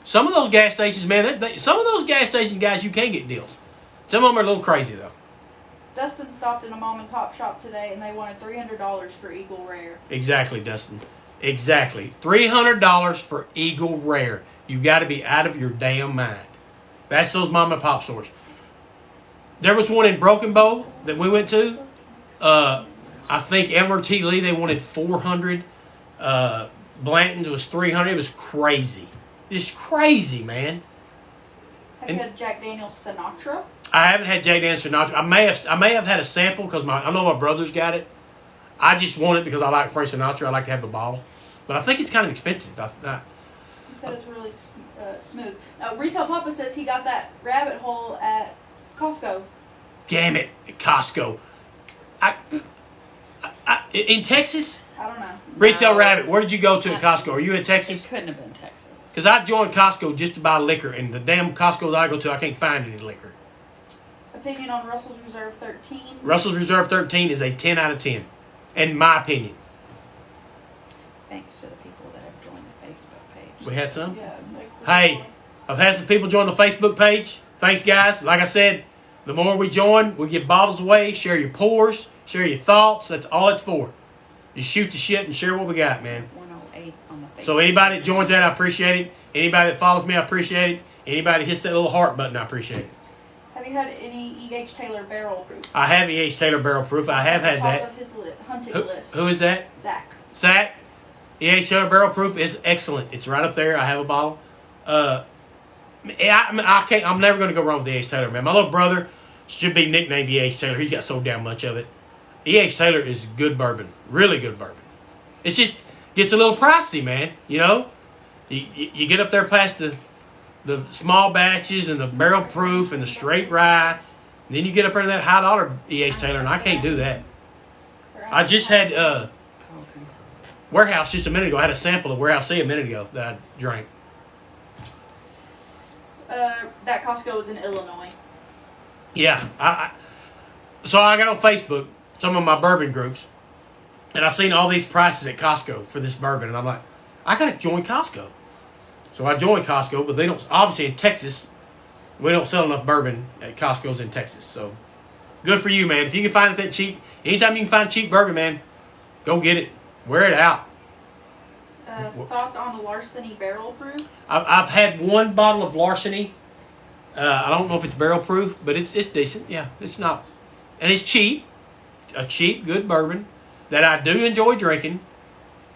some of those gas stations, man, some of those gas station guys, you can get deals. Some of them are a little crazy, though. Dustin stopped in a mom and pop shop today and they wanted $300 for Eagle Rare. Exactly, Dustin. Exactly. $300 for Eagle Rare. You got to be out of your damn mind. That's those mom and pop stores. There was one in Broken Bow that we went to. I think Elmer T. Lee, they wanted 400. Blanton's was 300. It was crazy. It's crazy, man. Have you had Jack Daniel's Sinatra? I haven't had Jack Daniel's Sinatra. I may have had a sample because I know my brother's got it. I just want it because I like Frank Sinatra. I like to have the bottle. But I think it's kind of expensive. He said it's really smooth. Retail Papa says he got that Rabbit Hole at Costco. Damn it, Costco. In Texas? I don't know. Retail Rabbit. Where did you go to at Costco? Are you in Texas? It couldn't have been Texas. Because I joined Costco just to buy liquor, and the damn Costco that I go to, I can't find any liquor. Opinion on Russell's Reserve 13? Russell's Reserve 13 is a 10 out of 10, in my opinion. Thanks to the people that have joined the Facebook page. We had some? Yeah. Hey, I've had some people join the Facebook page. Thanks, guys. Like I said, the more we join, we give bottles away, share your pours, share your thoughts. That's all it's for. Just shoot the shit and share what we got, man. 108 on the Facebook. So anybody that joins that, I appreciate it. Anybody that follows me, I appreciate it. Anybody that hits that little heart button, I appreciate it. Have you had any E.H. Taylor barrel proof? I have E.H. Taylor Barrel Proof. I have had Top that. of his hunting list. Who is that? Zach. Zach? E.H. Taylor Barrel Proof is excellent. It's right up there. I have a bottle. I can't. I'm never going to go wrong with E.H. Taylor, man. My little brother should be nicknamed E.H. Taylor. He's got so damn much of it. E.H. Taylor is good bourbon. Really good bourbon. It's just gets a little pricey, man. You know? You get up there past the small batches and the barrel proof and the straight rye. And then you get up into that high dollar E.H. Taylor, and I can't do that. I just had Warehouse just a minute ago. I had a sample of Warehouse C a minute ago that I drank. That Costco was in Illinois. Yeah. So I got on Facebook, some of my bourbon groups, and I seen all these prices at Costco for this bourbon, and I'm like, I got to join Costco. So I joined Costco, but they don't, obviously in Texas, we don't sell enough bourbon at Costco's in Texas. So good for you, man. If you can find it that cheap, anytime you can find cheap bourbon, man, go get it. Wear it out. Thoughts on the Larceny Barrel Proof? I've had one bottle of Larceny. I don't know if it's barrel proof, but it's decent. Yeah, it's not. And it's cheap. A cheap, good bourbon that I do enjoy drinking.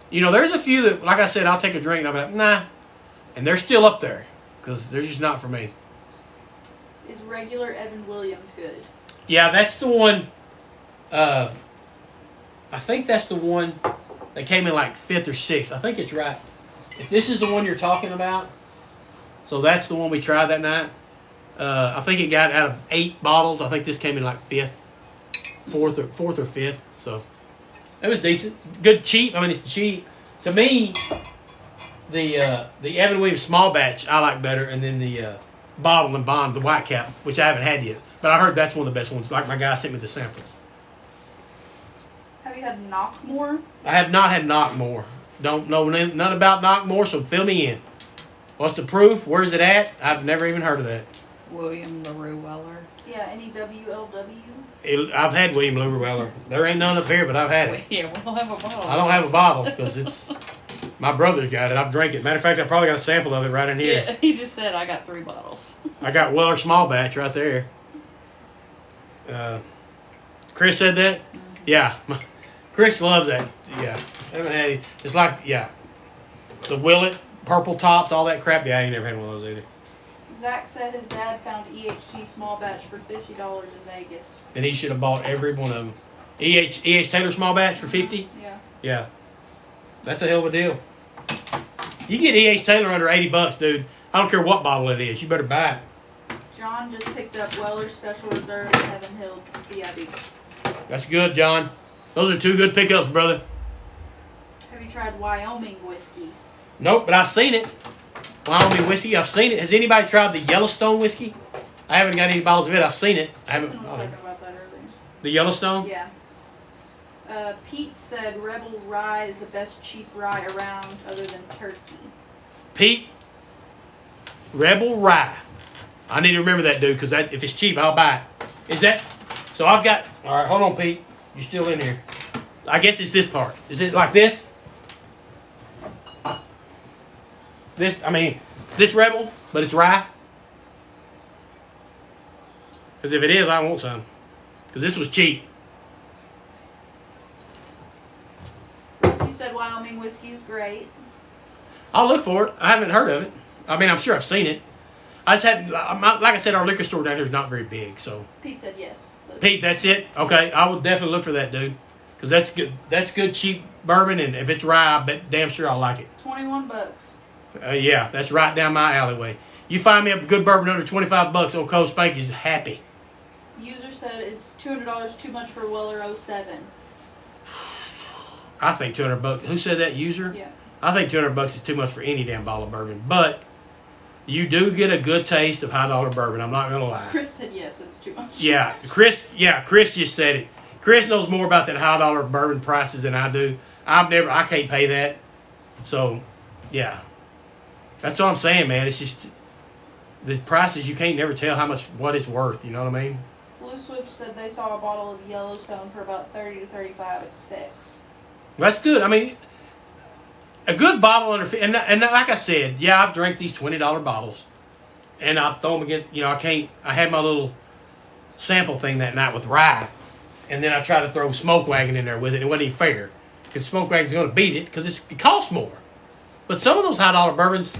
You know, there's a few that, like I said, I'll take a drink and I'm like, nah. And they're still up there because they're just not for me. Is regular Evan Williams good? Yeah, that's the one. I think that's the one that came in like 5th or 6th. I think it's right. If this is the one you're talking about, so that's the one we tried that night. I think it got out of 8 bottles. I think this came in like 5th, 4th or 5th. So it was decent, good, cheap. I mean, it's cheap. To me, the Evan Williams small batch I like better, and then the bottle and bond, the white cap, which I haven't had yet. But I heard that's one of the best ones. Like my guy sent me the samples. Have you had Knockmore? I have not had Knockmore. Don't know none about Knockmore, so fill me in. What's the proof? Where's it at? I've never even heard of that. William LaRue Weller. Yeah, any WLW? I've had William Lou Weller. There ain't none up here, but I've had it. Yeah, we'll have a bottle. I don't have a bottle because it's my brother's got it. I've drank it. Matter of fact, I probably got a sample of it right in here. Yeah, he just said I got 3 bottles. I got Weller small batch right there. Chris said that? Mm-hmm. Yeah. Chris loves that. Yeah. I haven't had it. It's like, yeah. The Willet, purple tops, all that crap. Yeah, I ain't never had one of those either. Zach said his dad found EHT small batch for $50 in Vegas. Then he should have bought every one of them. E.H. Taylor small batch for $50? Yeah. Yeah. That's a hell of a deal. You get E.H. Taylor under $80, dude. I don't care what bottle it is. You better buy it. John just picked up Weller's Special Reserve and Heaven Hill BIB. That's good, John. Those are 2 good pickups, brother. Have you tried Wyoming whiskey? Nope, but I've seen it. Wyoming whiskey, I've seen it. Has anybody tried the Yellowstone whiskey? I haven't got any bottles of it. I've seen it. I haven't. Someone was talking about that earlier. The Yellowstone? Yeah. Pete said Rebel Rye is the best cheap rye around other than Turkey. Pete, Rebel Rye. I need to remember that, dude, because if it's cheap, I'll buy it. Is that... So I've got... All right, hold on, Pete. You're still in here. I guess it's this part. Is it like this? This Rebel, but it's rye. Because if it is, I want some. Because this was cheap. Rusty said Wyoming whiskey is great. I'll look for it. I haven't heard of it. I mean, I'm sure I've seen it. I just had, like I said, our liquor store down here is not very big, so. Pete said yes. Pete, that's it? Okay, I will definitely look for that, dude. Because that's good. That's good, cheap bourbon, and if it's rye, I bet damn sure I'll like it. $21. Yeah, that's right down my alleyway. You find me a good bourbon under $25, old Cole Spanky's happy. User said, is $200 too much for Weller 07? I think $200. Who said that, user? Yeah. I think $200 is too much for any damn bottle of bourbon. But you do get a good taste of high dollar bourbon. I'm not gonna lie. Chris said yes, it's too much. Yeah, Chris just said it. Chris knows more about that high dollar bourbon prices than I do. I can't pay that. So, yeah. That's what I'm saying, man. It's just the prices, you can't never tell what it's worth, you know what I mean? Blue Swift said they saw a bottle of Yellowstone for about $30 to $35 at Specs. That's good. I mean, a good bottle under, and like I said, yeah, I've drank these $20 bottles, and I throw them again. You know, I had my little sample thing that night with rye, and then I tried to throw Smoke Wagon in there with it. It wasn't even fair. because Smoke Wagon's going to beat it because it costs more. But some of those high dollar bourbons,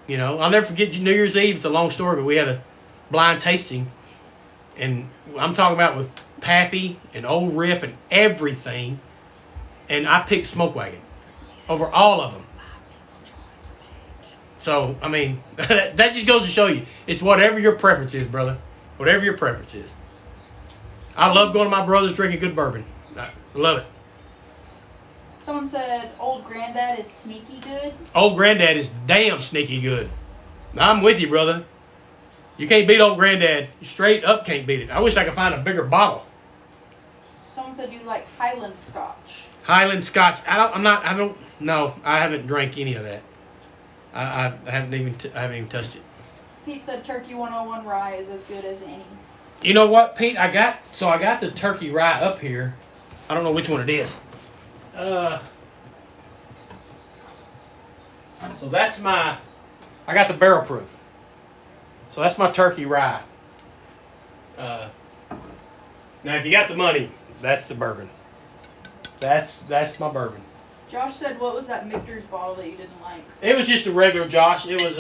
you know, I'll never forget New Year's Eve. It's a long story, but we had a blind tasting, and I'm talking about with Pappy and Old Rip and everything, and I picked Smoke Wagon over all of them. So, I mean, that just goes to show you, it's whatever your preference is, brother. Whatever your preference is. I love going to my brother's drinking good bourbon. I love it. Someone said Old Granddad is sneaky good. Old Granddad is damn sneaky good. I'm with you, brother. You can't beat Old Granddad. Straight up can't beat it. I wish I could find a bigger bottle. Someone said you like Highland Scotch. Highland Scotch. No, I haven't drank any of that. I haven't even touched it. Pete said Turkey 101 rye is as good as any. You know what, Pete? I got the turkey rye up here. I don't know which one it is. So that's I got the barrel proof. So that's my turkey rye. Now if you got the money, that's the bourbon. That's my bourbon. Josh said, what was that Michter's bottle that you didn't like? It was just a regular, Josh. It was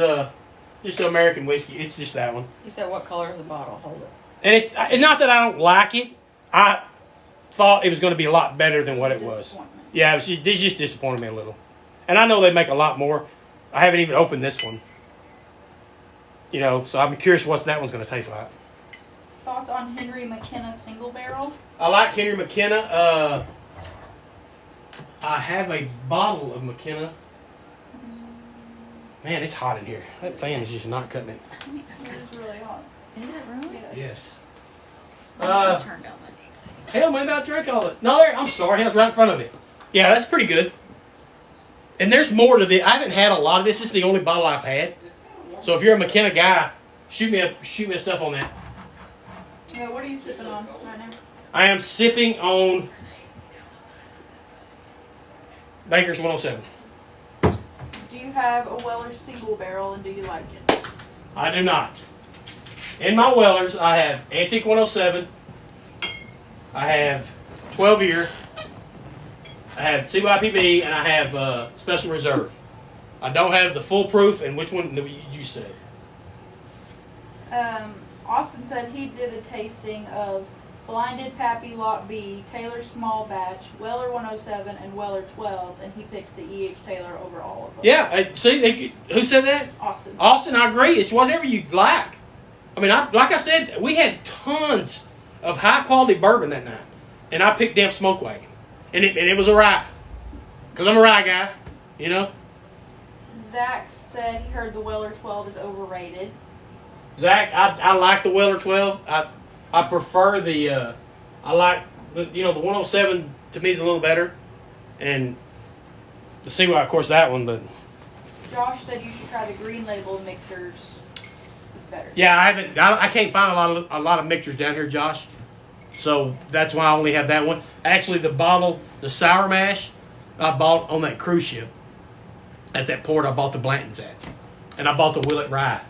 just an American whiskey. It's just that one. He said, what color is the bottle? Hold it. And it's not that I don't like it. I thought it was going to be a lot better than what it was. Yeah, it just disappointed me a little. And I know they make a lot more. I haven't even opened this one. You know, so I'm curious what that one's going to taste like. Thoughts on Henry McKenna single barrel? I like Henry McKenna. I have a bottle of McKenna. Man, it's hot in here. That fan is just not cutting it. It is really hot. Is it really? Yes. Turn down my AC. Hell, maybe I'll drink all of it. No, I'm sorry. Hell's right in front of it. Yeah, that's pretty good. And there's more to this. I haven't had a lot of this. This is the only bottle I've had. So if you're a McKenna guy, shoot me a stuff on that. Yeah, what are you sipping on right now? I am sipping on Baker's 107. Do you have a Weller single barrel and do you like it? I do not. In my Wellers, I have Antique 107. I have 12 year. I have CYPB, and I have Special Reserve. I don't have the full proof, and which one you said? Austin said he did a tasting of Blinded Pappy Lot B, Taylor Small Batch, Weller 107, and Weller 12, and he picked the E.H. Taylor over all of them. Yeah, see, who said that? Austin. Austin, I agree. It's whatever you like. I mean, like I said, we had tons of high-quality bourbon that night, and I picked damn Smoke Wagon, and it was a rye, because I'm a rye guy, you know? Zach said he heard the Weller 12 is overrated. Zach, I like the Weller 12. I prefer the I like the 107 to me is a little better, and the CY, of course, that one. But Josh said you should try the Green Label Michter's. It's better. Yeah, I can't find a lot of mixtures down here, Josh. So that's why I only have that one. Actually, the Sour Mash, I bought on that cruise ship. At that port, I bought the Blantons at, and I bought the Willet Rye.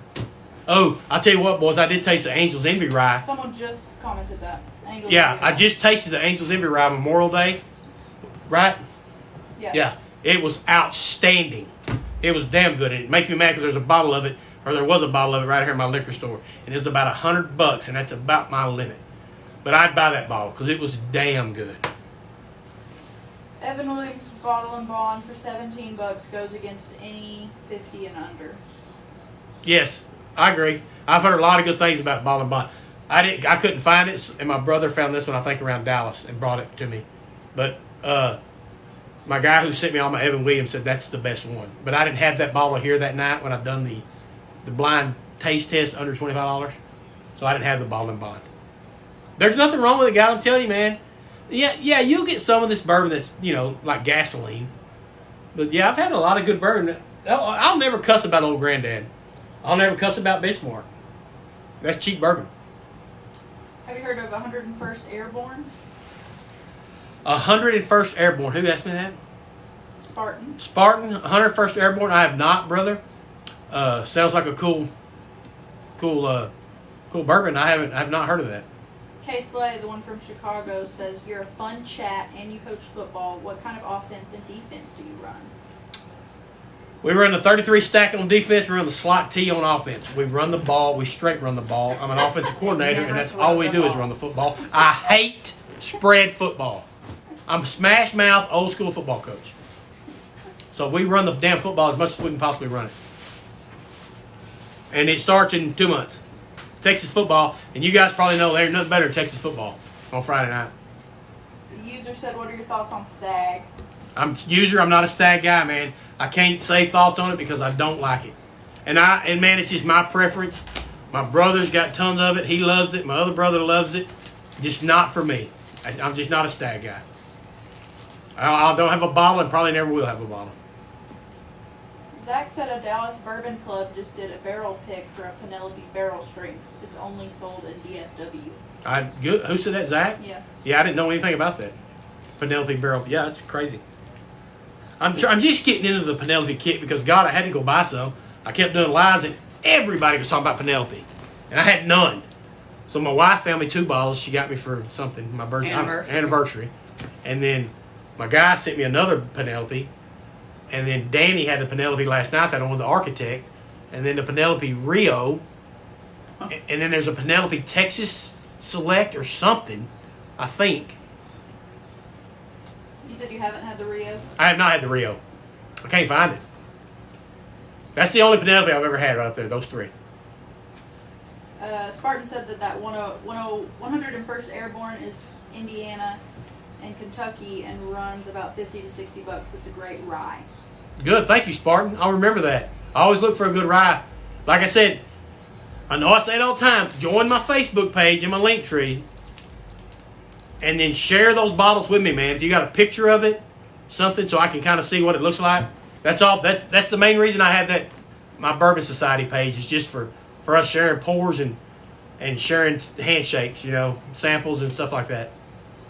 Oh, I'll tell you what, boys, I did taste the Angel's Envy Rye. Someone just commented that. Angel's Yeah, Envy I Rye. just tasted the Angel's Envy Rye Memorial Day, right? Yeah. Yeah, it was outstanding. It was damn good. And it makes me mad because there was a bottle of it right here in my liquor store, and it's about $100, and that's about my limit. But I'd buy that bottle because it was damn good. Evan Williams Bottle and Bond for $17 goes against any 50 and under. Yes, I agree. I've heard a lot of good things about Bottle and Bond. I couldn't find it, and my brother found this one, I think, around Dallas and brought it to me. But my guy who sent me all my Evan Williams said that's the best one. But I didn't have that bottle here that night when I done the blind taste test under $25. So I didn't have the Bottle and Bond. There's nothing wrong with it, guys. I'm telling you, man. Yeah, you'll get some of this bourbon that's, like gasoline. But, yeah, I've had a lot of good bourbon. I'll never cuss about Old Granddad. I'll never cuss about Benchmark. That's cheap bourbon. Have you heard of 101st Airborne? 101st Airborne. Who asked me that? Spartan, 101st Airborne. I have not, brother. Sounds like a cool bourbon. I have not heard of that. K Slay, the one from Chicago, says you're a fun chat and you coach football. What kind of offense and defense do you run? We run the 33 stack on defense. We run the slot T on offense. We run the ball. We straight run the ball. I'm an offensive coordinator, and that's all we do is run the football. I hate spread football. I'm a smash mouth, old school football coach. So we run the damn football as much as we can possibly run it. And it starts in 2 months. Texas football, and you guys probably know there's nothing better than Texas football on Friday night. The user said, what are your thoughts on Stag? I'm not a stag guy, man. I can't say thoughts on it because I don't like it. And man, it's just my preference. My brother's got tons of it. He loves it. My other brother loves it. Just not for me. I'm just not a stag guy. I don't have a bottle and probably never will have a bottle. Zach said a Dallas Bourbon Club just did a barrel pick for a Penelope barrel strength. It's only sold in DFW. Who said that, Zach? Yeah. Yeah, I didn't know anything about that. Penelope barrel. Yeah, it's crazy. I'm just getting into the Penelope kick because, God, I had to go buy some. I kept doing lives and everybody was talking about Penelope. And I had none. So my wife found me 2 bottles. She got me for something, my birthday anniversary. And then my guy sent me another Penelope. And then Danny had the Penelope last night that I wanted the Architect. And then the Penelope Rio. And then there's a Penelope Texas Select or something, I think. You said you haven't had the Rio? I have not had the Rio. I can't find it. That's the only Penelope I've ever had right up there, those 3. Spartan said that 101st Airborne is Indiana and Kentucky and runs about $50 to $60. It's a great rye. Good. Thank you, Spartan. I'll remember that. I always look for a good rye. Like I said, I know I say it all the time. Join my Facebook page and my link tree. And then share those bottles with me, man. If you got a picture of it, something, so I can kind of see what it looks like. That's all. That's the main reason I have that. My Bourbon Society page is just for us sharing pours and sharing handshakes, samples and stuff like that.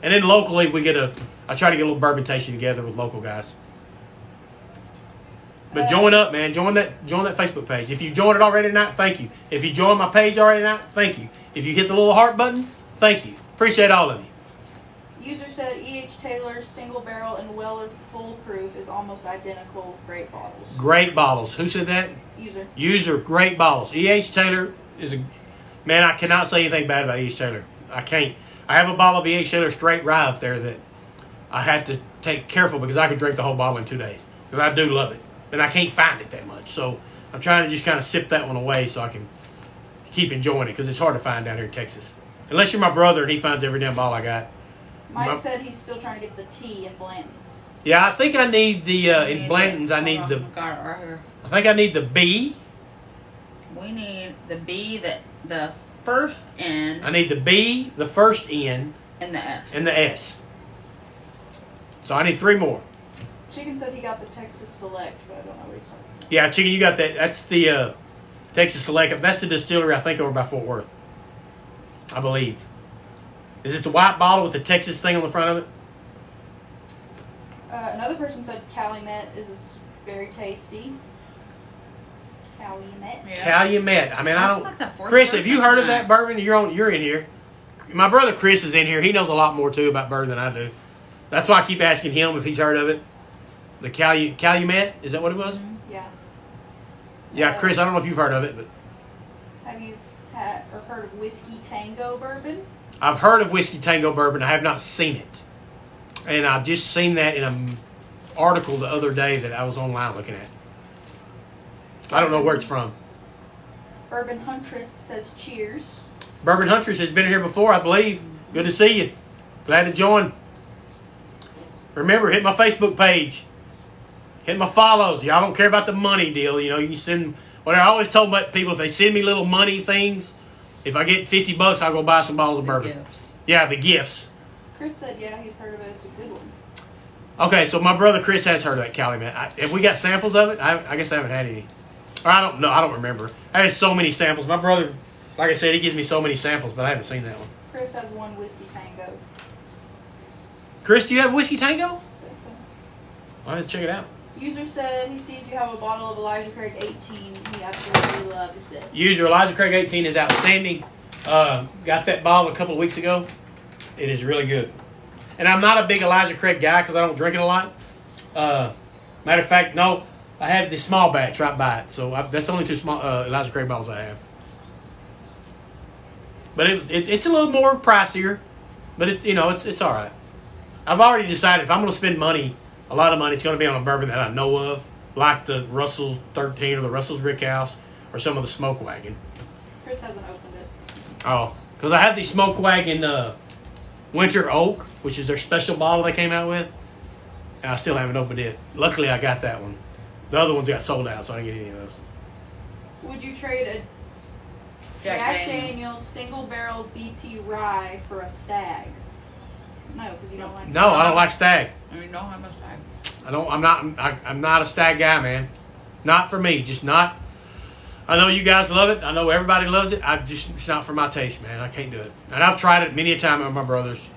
And then locally, I try to get a little bourbon tasting together with local guys. But join up, man. Join that Facebook page. If you joined it already tonight, thank you. If you joined my page already tonight, thank you. If you hit the little heart button, thank you. Appreciate all of you. User said E.H. Taylor's single barrel and Weller full proof is almost identical. Great bottles. Great bottles. Who said that? User, great bottles. E.H. Taylor is a... Man, I cannot say anything bad about E.H. Taylor. I can't. I have a bottle of E.H. Taylor straight rye up there that I have to take careful because I could drink the whole bottle in 2 days. Because I do love it. And I can't find it that much. So I'm trying to just kind of sip that one away so I can keep enjoying it because it's hard to find down here in Texas. Unless you're my brother and he finds every damn bottle I got. Mike said he's still trying to get the T in Blanton's. Yeah, I think I need the, in Blanton's, I need the... Got it right here. I think I need the B. We need the B, the first N. I need the B, the first N. And the S. And the S. So I need 3 more. Chicken said he got the Texas Select, but I don't know what he's talking about. Yeah, Chicken, you got that. That's the Texas Select. That's the distillery, I think, over by Fort Worth. I believe. Is it the white bottle with the Texas thing on the front of it? Another person said Calumet is very tasty. Calumet. Yeah. Calumet. I mean, I don't... Like the fourth Chris, have you heard of tonight. that bourbon? You're in here. My brother Chris is in here. He knows a lot more, too, about bourbon than I do. That's why I keep asking him if he's heard of it. The Calumet? Is that what it was? Mm-hmm. Yeah. Yeah, Chris, I don't know if you've heard of it, but... Have you had or heard of Whiskey Tango bourbon? I've heard of Whiskey Tango bourbon. I have not seen it. And I've just seen that in an article the other day that I was online looking at. I don't know where it's from. Bourbon Huntress says cheers. Bourbon Huntress has been here before, I believe. Good to see you. Glad to join. Remember, hit my Facebook page. Hit my follows. Y'all don't care about the money deal. You can send... What I always told people, if they send me little money things, if I get $50, I'll go buy some bottles of bourbon. Gifts. Yeah, the gifts. Chris said, yeah, he's heard of it. It's a good one. Okay, so my brother Chris has heard of that Calumet. Have we got samples of it? I guess I haven't had any. Or I don't know. I don't remember. I had so many samples. My brother, like I said, he gives me so many samples, but I haven't seen that one. Chris has one Whiskey Tango. Chris, do you have Whiskey Tango? So. I'll have to check it out. User said he sees you have a bottle of Elijah Craig 18. He absolutely loves it. User Elijah Craig 18 is outstanding. Got that bottle a couple of weeks ago. It is really good. And I'm not a big Elijah Craig guy because I don't drink it a lot. Matter of fact, no, I have the small batch right by it. So that's the only two small Elijah Craig bottles I have. But it's a little more pricier. But it's all right. I've already decided if I'm going to spend money, a lot of money, it's going to be on a bourbon that I know of, like the Russell's 13 or the Russell's Rickhouse or some of the Smoke Wagon. Chris hasn't opened it. Oh, because I have the Smoke Wagon Winter Oak, which is their special bottle they came out with. And I still haven't opened it. Luckily, I got that one. The other ones got sold out, so I didn't get any of those. Would you trade a Jack Daniel's single barrel BP rye for a Stag? No, because you don't like. No, I don't like Stag. I mean, don't have a Stag. I'm not a Stag guy, man. Not for me. Just not. I know you guys love it. I know everybody loves it. It's not for my taste, man. I can't do it. And I've tried it many a time with my brothers.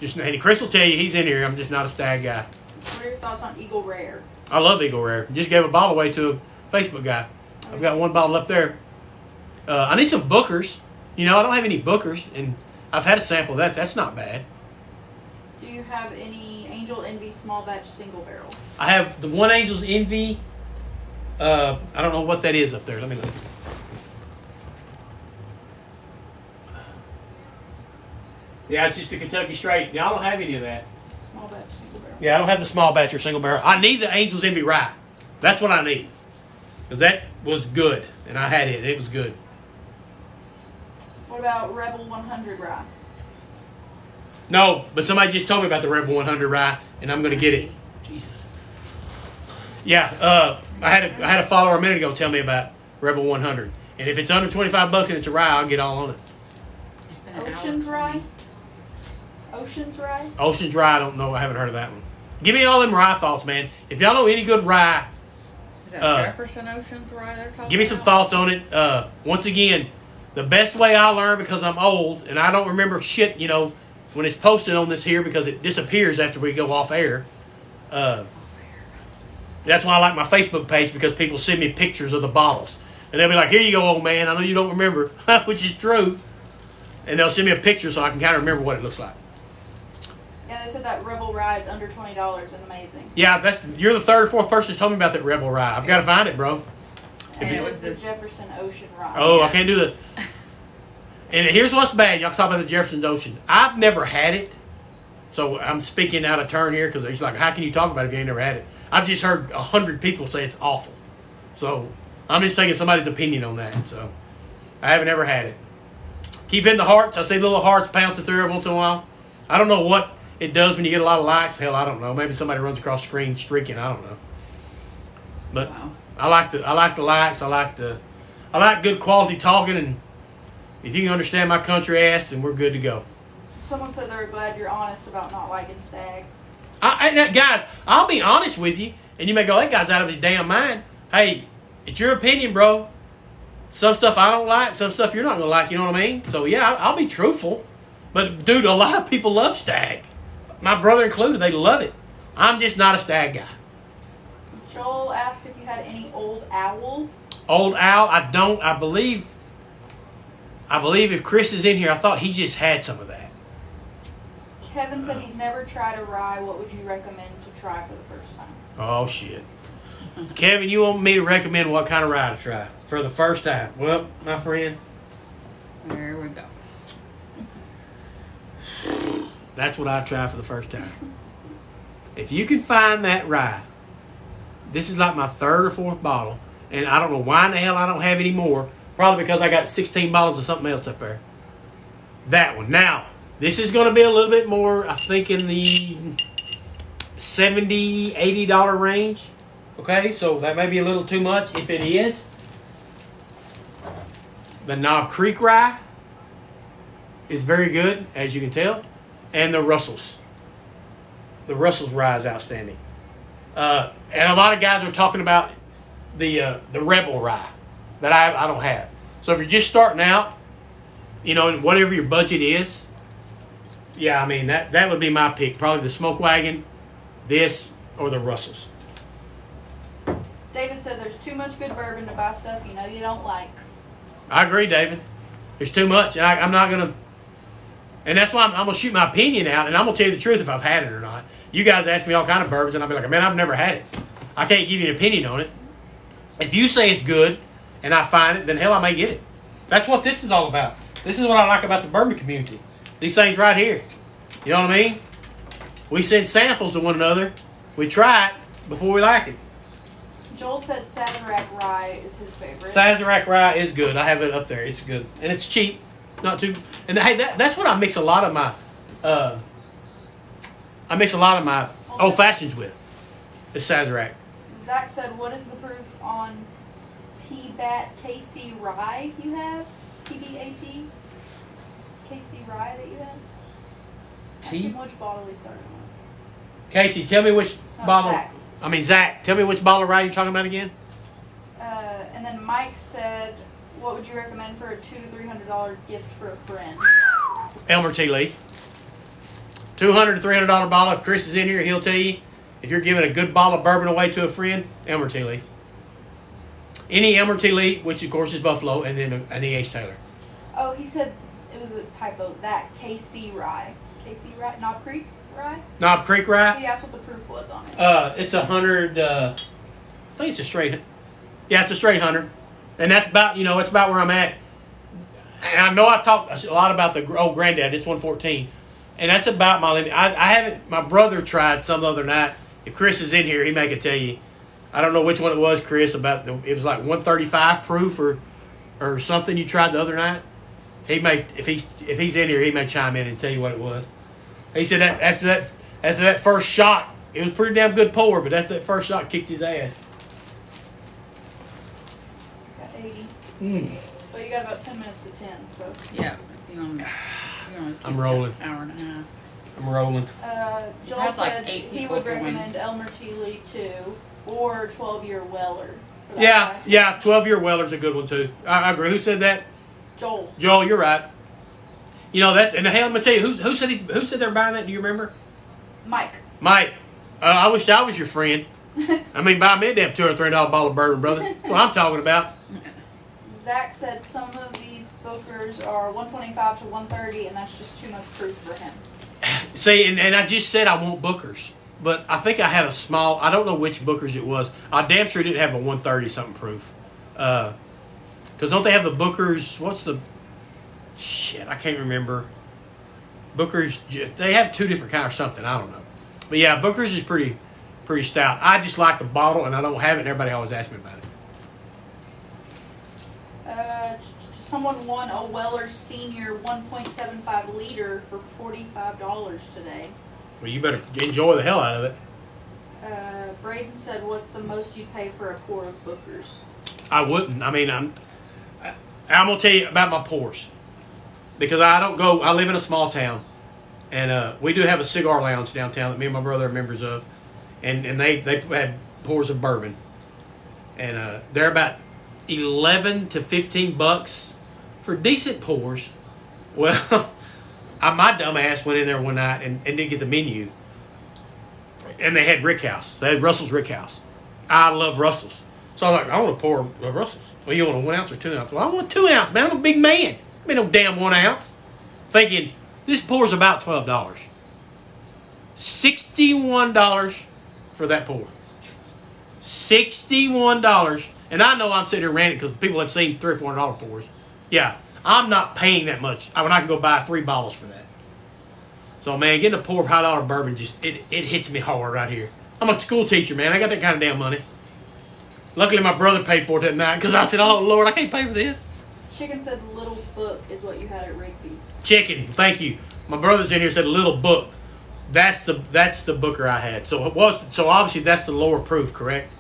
And Chris will tell you he's in here. I'm just not a Stag guy. What are your thoughts on Eagle Rare? I love Eagle Rare. Just gave a bottle away to a Facebook guy. I've got one bottle up there. I need some Bookers. I don't have any Bookers, and I've had a sample of that. That's not bad. Do you have any Angel Envy small batch single barrel? I have the one Angel's Envy. I don't know what that is up there. Let me look. Yeah, it's just a Kentucky Straight. Yeah, I don't have any of that. Small batch single barrel. Yeah, I don't have the small batch or single barrel. I need the Angel's Envy rye. That's what I need. Because that was good, and I had it. It was good. What about Rebel 100 rye? No, but somebody just told me about the Rebel 100 rye, and I'm going to get it. Jesus. Yeah, I had a follower a minute ago tell me about Rebel 100, and if it's under $25 and it's a rye, I'll get all on it. Ocean's rye? Ocean's rye? Ocean's rye, I don't know. I haven't heard of that one. Give me all them rye thoughts, man. If y'all know any good rye, Is that Jefferson Ocean's rye they're talking give me some about? thoughts on it. Once again, the best way I learn, because I'm old and I don't remember shit, when it's posted on this here, because it disappears after we go off air. That's why I like my Facebook page, because people send me pictures of the bottles. And they'll be like, here you go, old man. I know you don't remember, which is true. And they'll send me a picture so I can kind of remember what it looks like. Yeah, they said that Rebel rye is under $20 and amazing. Yeah, you're the third or fourth person who's told me about that Rebel rye. I've got to find it, bro. And it was the Jefferson Ocean rye. Oh, yeah. I can't do that. And here's what's bad. Y'all talk about the Jefferson Ocean. I've never had it. So I'm speaking out of turn here, because it's like, how can you talk about it if you ain't never had it? I've just heard 100 people say it's awful. So I'm just taking somebody's opinion on that. So I haven't ever had it. Keep in the hearts. I see little hearts bouncing through every once in a while. I don't know what it does when you get a lot of likes. Hell, I don't know. Maybe somebody runs across the screen streaking. I don't know. But Wow. I like the likes. I like good quality talking, and if you can understand my country ass, then we're good to go. Someone said they're glad you're honest about not liking Stag. Guys, I'll be honest with you, and you may go, that guy's out of his damn mind. Hey, it's your opinion, bro. Some stuff I don't like, some stuff you're not going to like, you know what I mean? So, yeah, I'll be truthful. But, dude, a lot of people love Stag. My brother included, they love it. I'm just not a Stag guy. Joel asked if you had any Old Owl. Old Owl, I don't. I believe if Chris is in here, I thought he just had some of that. Kevin said he's never tried a rye. What would you recommend to try for the first time? Oh, shit. Kevin, you want me to recommend what kind of rye to try for the first time? Well, my friend, There we go. that's what I try for the first time. If you can find that rye, this is like my third or fourth bottle, and I don't know why in the hell I don't have any more. Probably because I got 16 bottles of something else up there. That one. Now, this is going to be a little bit more, I think, in the $70, $80 range. Okay, so that may be a little too much. If it is, the Knob Creek rye is very good, as you can tell. And the Russell's. The Russell's rye is outstanding. And a lot of guys are talking about the Rebel rye that I don't have. So if you're just starting out, whatever your budget is, yeah, I mean, that would be my pick. Probably the Smoke Wagon, this, or the Russell's. David said there's too much good bourbon to buy stuff you know you don't like. I agree, David. There's too much, and I'm not gonna. And that's why I'm gonna shoot my opinion out, and I'm gonna tell you the truth if I've had it or not. You guys ask me all kind of bourbons, and I'll be like, man, I've never had it. I can't give you an opinion on it. If you say it's good, and I find it, then hell, I may get it. That's what this is all about. This is what I like about the bourbon community. These things right here. You know what I mean? We send samples to one another. We try it before we like it. Joel said Sazerac Rye is his favorite. Sazerac Rye is good. I have it up there. It's good. And it's cheap. Not too... And hey, that's what I mix a lot of my... old fashions with. Is Sazerac. Zach said, what is the proof on T-Bat KC Rye you have? TBAT? KC Rye that you have? Which bottle he started on? Casey, tell me which bottle... Zach. Zach, tell me which bottle of rye you're talking about again? And then Mike said, what would you recommend for a $200 to $300 gift for a friend? Elmer T. Lee. $200 to $300 bottle. If Chris is in here, he'll tell you. If you're giving a good bottle of bourbon away to a friend, Elmer T. Lee. Any Elmer T. Lee, which of course is Buffalo, and then an E.H. Taylor. Oh, he said it was a typo. That KC Rye. KC Rye? Knob Creek Rye? Knob Creek Rye? He asked what the proof was on it. It's 100. I think it's a straight. Yeah, it's a straight 100, and that's about it's about where I'm at. And I know I talked a lot about the old granddad. It's 114, and that's about my limit. I haven't. My brother tried some the other night. If Chris is in here, he may could tell you. I don't know which one it was, Chris. It was like 135 proof or something you tried the other night. He may if he's in here, he may chime in and tell you what it was. He said that after that first shot, it was pretty damn good pour, but after that first shot kicked his ass. Got 80. But you got about 10 minutes to 10, so. Yeah. If you want to I'm rolling. Hour and a half. I'm rolling. Joel That's like said 8 he people would to win. recommend Elmer T. Lee too, or 12-year Weller. for that price. Yeah. 12-year Weller's a good one too. I agree. Who said that? Joel. Joel, you're right. You know that, and hell, let me tell you, who said they're buying that? Do you remember? Mike. I wish I was your friend. I mean, buy me a damn $200 or $300 bottle of bourbon, brother. That's what I'm talking about. Zach said some of these Bookers are 125 to 130, and that's just too much proof for him. See, and I just said I want Bookers, but I think I had a small. I don't know which Bookers it was. I damn sure didn't have a 130 something proof. Because don't they have the Bookers? What's the shit? I can't remember. Bookers. They have two different kinds or something. I don't know. But yeah, Bookers is pretty stout. I just like the bottle, and I don't have it. And everybody always asks me about it. Someone won a Weller Senior 1.75 liter for $45 today. Well, you better enjoy the hell out of it. Braden said, "What's the most you'd pay for a pour of Bookers?" I wouldn't. I mean, I'm gonna tell you about my pours because I live in a small town, and we do have a cigar lounge downtown that me and my brother are members of, and they had pours of bourbon, and they're about $11 to $15 for decent pours. Well, my dumb ass went in there one night and didn't get the menu, and they had Rickhouse. They had Russell's Rickhouse. I love Russell's. So I was like, I want to pour Russell's. Well, you want a 1 ounce or 2 ounce? Well, I want 2 ounce, man. I'm a big man. I mean, no damn 1 ounce. Thinking, this pour's about $12. $61 for that pour. $61. And I know I'm sitting here ranting because people have seen $300 or $400 pours. Yeah, I'm not paying that much when I can go buy 3 bottles for that. So, man, getting a pour of high-dollar bourbon it hits me hard right here. I'm a school teacher, man. I got that kind of damn money. Luckily, my brother paid for it that night because I said, oh, Lord, I can't pay for this. Chicken said Little Book is what you had at Rigby's. Chicken, thank you. My brother's in here said Little Book. That's the Booker I had. So obviously that's the lower proof, correct?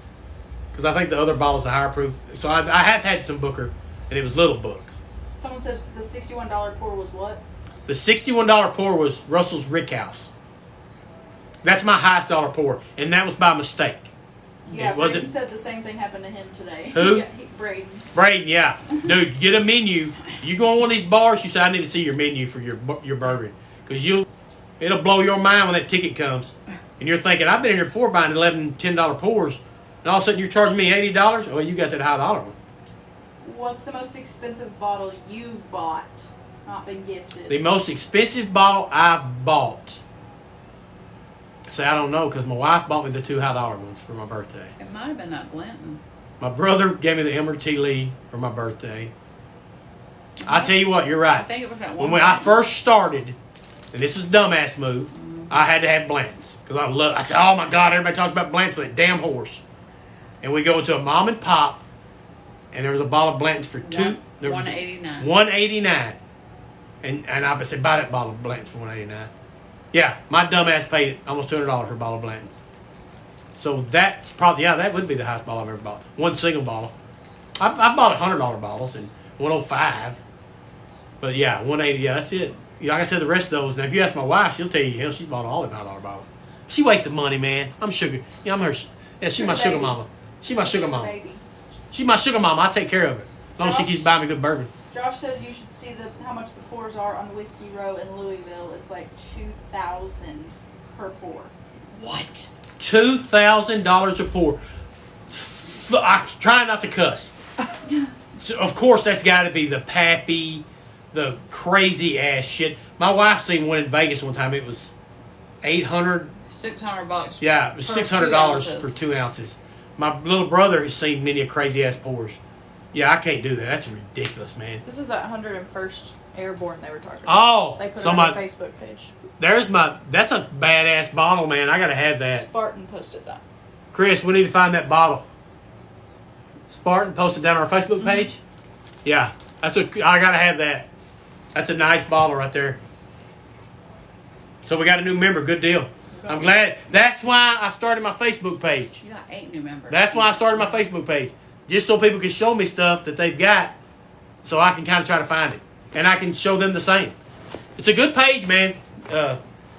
Because I think the other bottle's a higher proof. So I have had some Booker, and it was Little Book. Someone said the $61 pour was what? The $61 pour was Russell's Rickhouse. That's my highest dollar pour, and that was by mistake. Yeah, Braden said the same thing happened to him today. Who? Yeah, Braden. Braden, yeah. Dude, get a menu. You go on one of these bars, you say, I need to see your menu for your bourbon. Because it'll blow your mind when that ticket comes. And you're thinking, I've been in here before buying $11, $10 pours, and all of a sudden you're charging me $80? Well, you got that high dollar one. What's the most expensive bottle you've bought? Not been gifted. The most expensive bottle I've bought. See, I don't know because my wife bought me the 2 high dollar ones for my birthday. It might have been that Glenton. My brother gave me the Emerald T. Lee for my birthday. I tell you what, you're right. I think it was that one. When I first started, and this is a dumbass move, I had to have Blantons. Because I said, oh my God, everybody talks about Blantons for that damn horse. And we go into a mom and pop, and there was a bottle of Blantons for $189. $189. And I said, buy that bottle of Blantons for $189. Yeah, my dumbass paid almost $200 for a bottle of Blantons. So that's probably, that would be the highest bottle I've ever bought. One single bottle. I've bought $100 bottles and 105. But yeah, 180, that's it. Like I said, the rest of those, now if you ask my wife, she'll tell you, hell, she's bought all the $100 bottles. She wasted money, man. I'm sugar. Yeah, I'm her. Yeah, she's my sugar mama. She's my sugar mama. She's my sugar mama. I take care of her. As long as she keeps buying me good bourbon. Josh says you should see how much the pours are on Whiskey Row in Louisville. It's like $2,000 per pour. What? $2,000 a pour. I'm trying not to cuss. So of course, that's got to be the pappy, the crazy ass shit. My wife seen one in Vegas one time. It was $600. Yeah, it was $600 for 2 ounces. My little brother has seen many a crazy ass pours. Yeah, I can't do that. That's ridiculous, man. This is that 101st Airborne they were talking about. Oh, they put it on my Facebook page. That's a badass bottle, man. I gotta have that. Spartan posted that. Chris, we need to find that bottle. Spartan posted that on our Facebook page. Yeah, I gotta have that. That's a nice bottle right there. So we got a new member. Good deal. I'm glad. That's why I started my Facebook page. You got 8 new members. That's why I started my Facebook page. Just so people can show me stuff that they've got so I can kind of try to find it. And I can show them the same. It's a good page, man.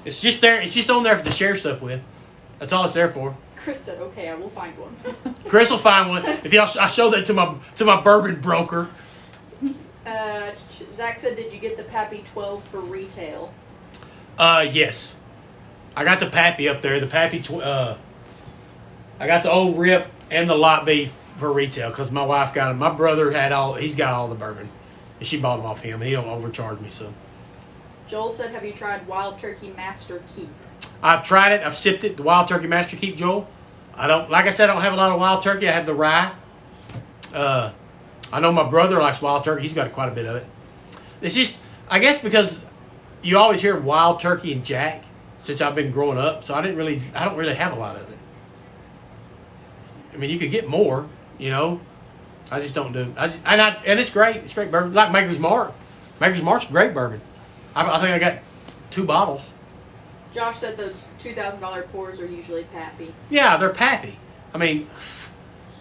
It's just there. It's just on there to share stuff with. That's all it's there for. Chris said, okay, I will find one. Chris will find one. I show that to my bourbon broker. Zach said, did you get the Pappy 12 for retail? Yes. I got the Pappy up there. The Pappy, I got the old Rip and the Lot B for retail because my wife got them. My brother he's got all the bourbon. And she bought them off him, and he don't overcharge me, so. Joel said, have you tried Wild Turkey Master Keep? I've tried it. I've sipped it, the Wild Turkey Master Keep, Joel. Like I said, I don't have a lot of Wild Turkey. I have the rye. I know my brother likes Wild Turkey. He's got quite a bit of it. It's just, I guess because you always hear Wild Turkey and Jack since I've been growing up, so I don't really have a lot of it. I mean, you could get more, you know. I just don't do. And it's great. It's great bourbon. Like Maker's Mark. Maker's Mark's great bourbon. I think I got 2 bottles. Josh said those $2,000 pours are usually Pappy. Yeah, they're Pappy. I mean,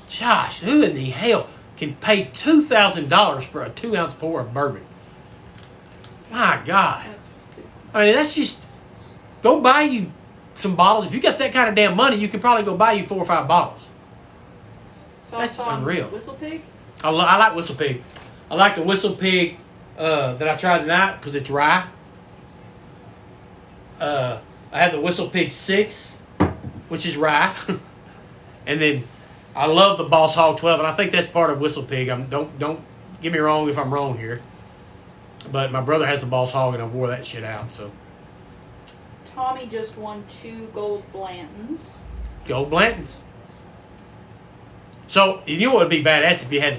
Josh, who in the hell can pay $2,000 for a 2-ounce pour of bourbon? My God. That's stupid. I mean, that's just, go buy you some bottles. If you got that kind of damn money, you could probably go buy you 4 or 5 bottles. Thoughts That's on unreal. Whistle Pig? I like Whistle Pig. I like the Whistle Pig that I tried tonight because it's rye. I have the Whistle Pig 6, which is rye. And then I love the Boss Hog 12, and I think that's part of Whistle Pig. Don't get me wrong if I'm wrong here. But my brother has the Boss Hog, and I wore that shit out. So Tommy just won 2 gold Blantons. Gold Blantons. So, you know what would be badass if you had,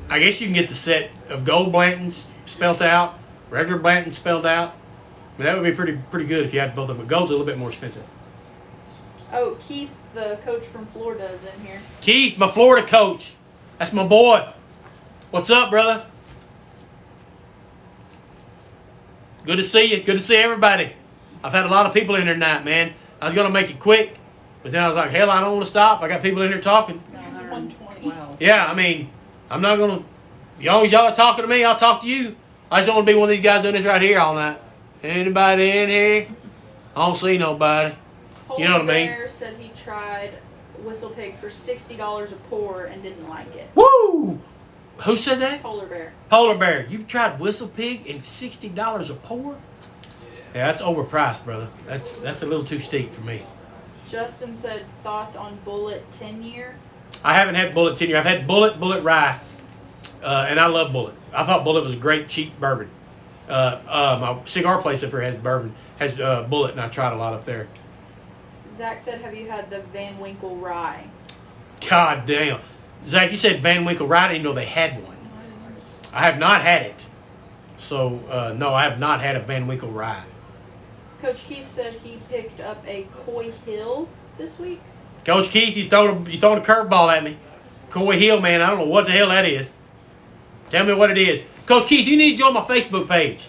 I guess you can get the set of gold Blantons spelled out, regular Blantons spelled out. I mean, that would be pretty good if you had both of them. But gold's a little bit more expensive. Oh, Keith, the coach from Florida, is in here. Keith, my Florida coach. That's my boy. What's up, brother? Good to see you. Good to see everybody. I've had a lot of people in here tonight, man. I was going to make it quick, but then I was like, hell, I don't want to stop. I got people in here talking. 120. Wow. Yeah, I mean, I'm not going to, as long as y'all are talking to me, I'll talk to you. I just don't want to be one of these guys doing this right here all night. Anybody in here? I don't see nobody. You know what I mean? Bear said he tried Whistle Pig for $60 a pour and didn't like it. Woo! Who said that? Polar Bear. Polar Bear. You tried Whistle Pig and $60 a pour? Yeah, that's overpriced, brother. That's a little too steep for me. Justin said thoughts on Bullet 10-year. I haven't had Bullet 10 year. I've had Bullet Rye. And I love Bullet. I thought Bullet was a great cheap bourbon. My cigar place up here has bourbon, has Bullet, and I tried a lot up there. Zach said, have you had the Van Winkle Rye? God damn. Zach, you said Van Winkle Rye. I didn't know they had one. I have not had it. So, no, I have not had a Van Winkle Rye. Coach Keith said he picked up a Coy Hill this week. Coach Keith, you throwing a curveball at me. Coy Hill, man, I don't know what the hell that is. Tell me what it is. Coach Keith, you need to join my Facebook page.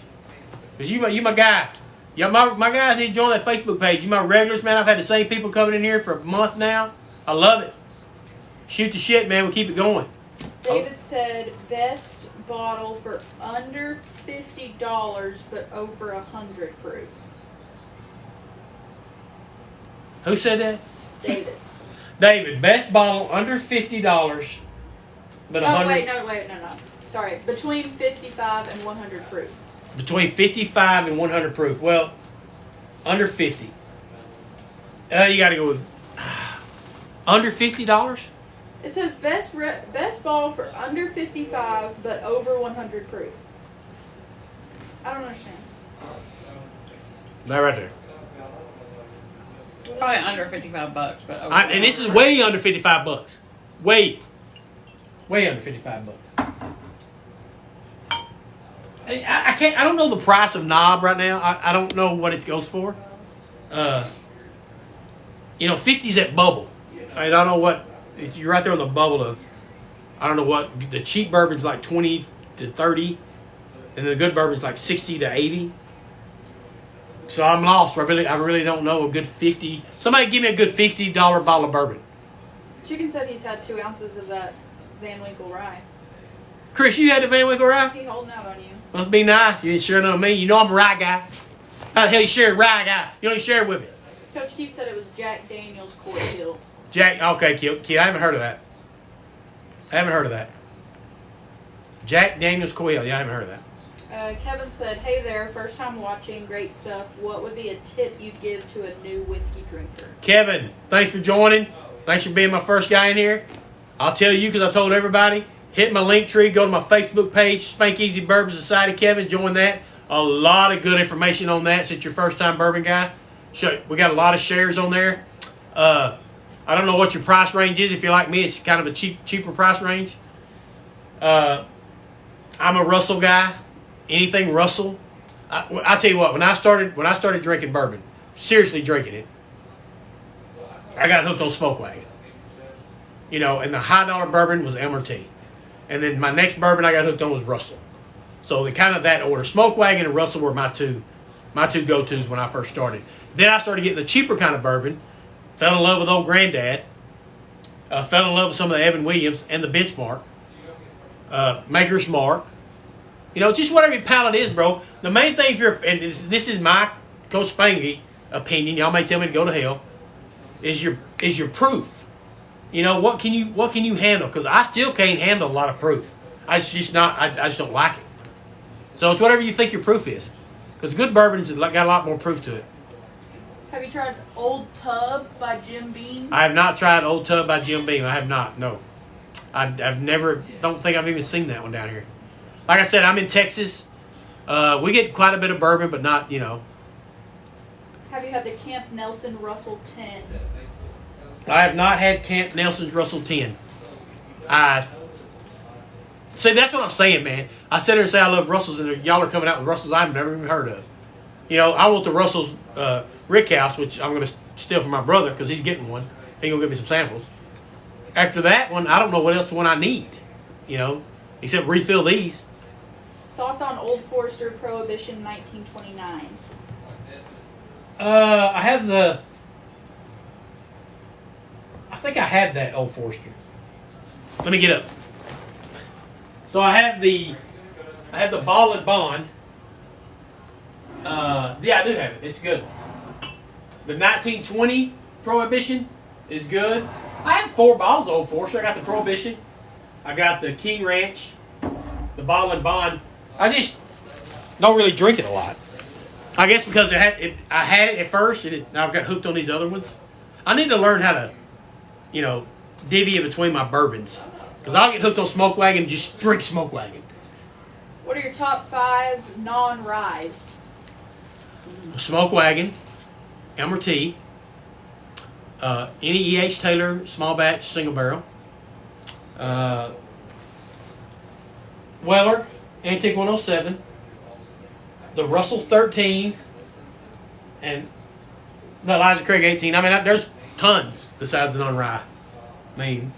Because you my guy. Yeah, my guys need to join that Facebook page. You my regulars, man. I've had the same people coming in here for a month now. I love it. Shoot the shit, man. We'll keep it going. David said best bottle for under $50 but over 100 proof. Who said that? David. David, best bottle under $50 but 100. No. Sorry, between 55 and 100 proof. Between 55 and 100 proof. Well, under 50. You got to go with under $50. It says best bottle for under 55 but over 100 proof. I don't understand. That right there. Probably under $55, but over. And this is way under $55. Way under $55. I can't. I don't know the price of knob right now. I don't know what it goes for. 50's at bubble. I don't know what. You're right there on the bubble of. I don't know what the cheap bourbon's like 20 to 30, and the good bourbon's like 60 to 80. So I'm lost. I really don't know a good 50. Somebody give me a good $50 bottle of bourbon. Chicken said he's had 2 ounces of that Van Winkle Rye. Chris, you had the Van Winkle Rye? He holding out on you. Must be nice. You didn't share none with me. You know I'm a rye guy. How the hell you share a rye guy? You don't even share it with me. Coach Keith said it was Jack Daniels Coy Hill. Okay, Kid, I haven't heard of that. Jack Daniels Coy Hill. Yeah, I haven't heard of that. Kevin said, hey there, first time watching, great stuff. What would be a tip you'd give to a new whiskey drinker? Kevin, thanks for joining. Thanks for being my first guy in here. I'll tell you, because I told everybody, hit my link tree, go to my Facebook page, Spank Easy Bourbon Society. Kevin, join that. A lot of good information on that since you're first time bourbon guy. We got a lot of shares on there. I don't know what your price range is. If you're like me, it's kind of a cheaper price range. I'm a Russell guy. Anything Russell. I tell you what, when I started drinking bourbon, seriously drinking it, I got hooked on Smoke Wagon. And the high dollar bourbon was MRT. And then my next bourbon I got hooked on was Russell. So kind of that order. Smoke Wagon and Russell were my two go-tos when I first started. Then I started getting the cheaper kind of bourbon. Fell in love with Old Granddad. Fell in love with some of the Evan Williams and the Benchmark. Maker's Mark. Just whatever your palate is, bro. The main thing, and this is my Coach Spangy opinion. Y'all may tell me to go to hell. Is your proof. What can you handle? Because I still can't handle a lot of proof. I just don't like it. So it's whatever you think your proof is. Because good bourbons have got a lot more proof to it. Have you tried Old Tub by Jim Beam? I have not tried Old Tub by Jim Beam. I have not. No. I've never. Don't think I've even seen that one down here. Like I said, I'm in Texas. We get quite a bit of bourbon, but not. Have you had the Camp Nelson Russell 10? I have not had Camp Nelson's Russell 10. See, that's what I'm saying, man. I sit there and say I love Russells, and y'all are coming out with Russells I've never even heard of. I want the Russell's Rick House, which I'm going to steal from my brother because he's getting one. He's going to give me some samples. After that one, I don't know what else one I need, except refill these. Thoughts on Old Forester Prohibition 1929? I think I have that Old Forester. Let me get up. So I have the Ball and Bond. Yeah, I do have it. It's good. The 1920 Prohibition is good. I have 4 bottles of Old Forester. I got the Prohibition. I got the King Ranch. The Ball and Bond. I just don't really drink it a lot. I guess because I had it at first, and now I've got hooked on these other ones. I need to learn how to, divvy it between my bourbons. Because I'll get hooked on Smoke Wagon and just drink Smoke Wagon. What are your top 5 non-ryes? Smoke Wagon, Elmer T, any E.H. Taylor small batch single barrel, Weller Antique 107, the Russell 13, and the Elijah Craig 18. I mean, there's tons besides the non-rye. I mean,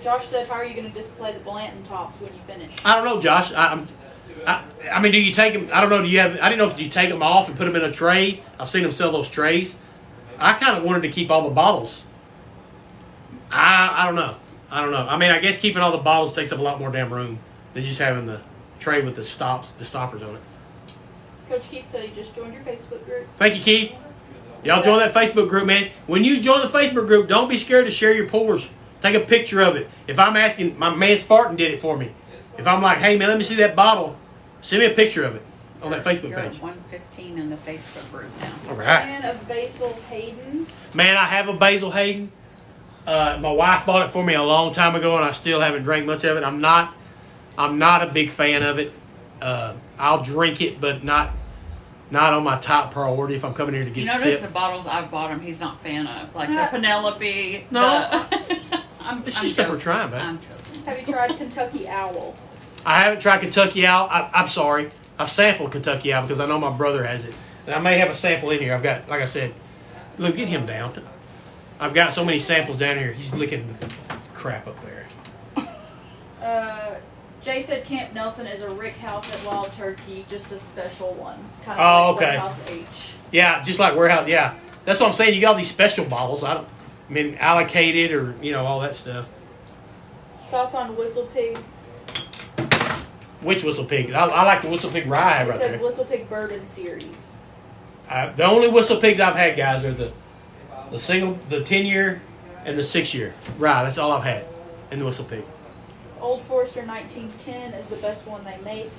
Josh said, "How are you going to display the Blanton tops when you finish?" I don't know, Josh. I mean, do you take them? I don't know. Do you have? I didn't know if you take them off and put them in a tray. I've seen them sell those trays. I kind of wanted to keep all the bottles. I don't know. I mean, I guess keeping all the bottles takes up a lot more damn room than just having the tray with the stoppers on it. Coach Keith said he just joined your Facebook group. Thank you, Keith. Y'all join that Facebook group, man. When you join the Facebook group, don't be scared to share your pours. Take a picture of it. If I'm asking, my man Spartan did it for me. If I'm like, hey, man, let me see that bottle, send me a picture of it on that Facebook You're page. at 115 in the Facebook group now. All right. Fan of Basil Hayden. Man, I have a Basil Hayden. My wife bought it for me a long time ago, and I still haven't drank much of it. I'm not a big fan of it. I'll drink it, but not on my top priority if I'm coming here to get You a notice sip. the bottles I've bought him, he's not a fan of. Like the Penelope. No. I'm It's just stuff we're trying, man. I'm joking. Have you tried Kentucky Owl? I haven't tried Kentucky Owl. I'm sorry. I've sampled Kentucky Owl because I know my brother has it. And I may have a sample in here. I've got, like I said, look, get him down. I've got so many samples down here. He's licking the crap up there. Jay said Camp Nelson is a Rick House at Wild Turkey, just a special one. Kind Oh, of like okay. Warehouse H. Yeah, just like Warehouse. Yeah, that's what I'm saying. You got all these special bottles. I mean, allocated or all that stuff. Thoughts on Whistle Pig? Which Whistle Pig? I like the Whistle Pig rye It right said there. Whistle Pig Bourbon Series. The only Whistle Pigs I've had, guys, are the 10-year, and the 6-year rye. That's all I've had in the Whistle Pig. Old Forester 1910 is the best one they make.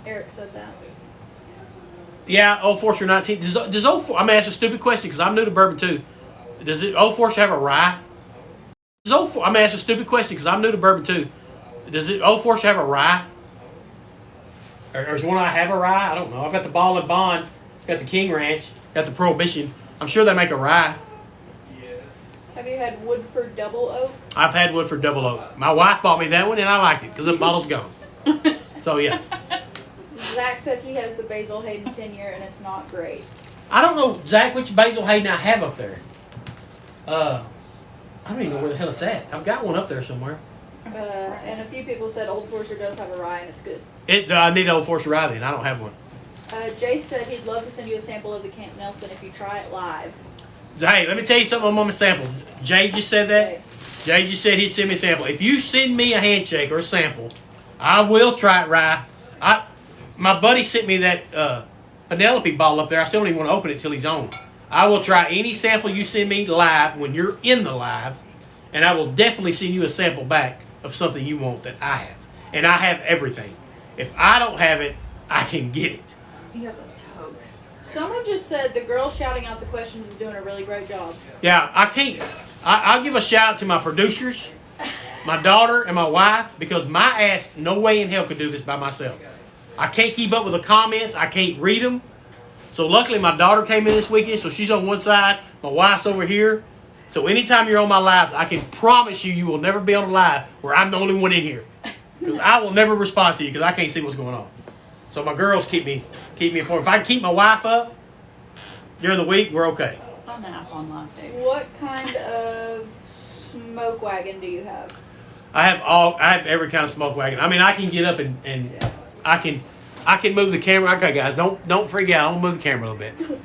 Eric said that. Yeah, Old Forester 19. Does Old I'm gonna ask a stupid question because I'm new to bourbon too. Does Old Forester have a rye? I'm gonna ask a stupid question because I'm new to bourbon too. Does Old Forester have a rye? Or does one I have a rye? I don't know. I've got the Ball and Bond, got the King Ranch, got the Prohibition. I'm sure they make a rye. Have you had Woodford Double Oak? I've had Woodford Double Oak. My wife bought me that one and I like it because the bottle's gone. So yeah. Zach said he has the Basil Hayden 10-year and it's not great. I don't know, Zach, which Basil Hayden I have up there. I don't even know where the hell it's at. I've got one up there somewhere. And a few people said Old Forester does have a rye and it's good. I need an Old Forester rye then. I don't have one. Jay said he'd love to send you a sample of the Camp Nelson if you try it live. Hey, let me tell you something on my sample. Jay just said that. Jay just said he'd send me a sample. If you send me a handshake or a sample, I will try it rye. My buddy sent me that Penelope bottle up there. I still don't even want to open it till he's on. I will try any sample you send me live when you're in the live, and I will definitely send you a sample back of something you want that I have. And I have everything. If I don't have it, I can get it. You have the toast. Someone just said the girl shouting out the questions is doing a really great job. Yeah, I can't. I'll give a shout out to my producers, my daughter, and my wife because my ass no way in hell could do this by myself. I can't keep up with the comments. I can't read them. So luckily my daughter came in this weekend, so she's on one side. My wife's over here. So anytime you're on my live, I can promise you will never be on a live where I'm the only one in here. Because I will never respond to you because I can't see what's going on. So my girls keep me informed. If I can keep my wife up during the week, we're okay. I'll nap on live days. What kind of smoke wagon do you have? I have every kind of smoke wagon. I mean, I can get up and I can move the camera. Okay, guys, don't freak out. I'm gonna move the camera a little bit.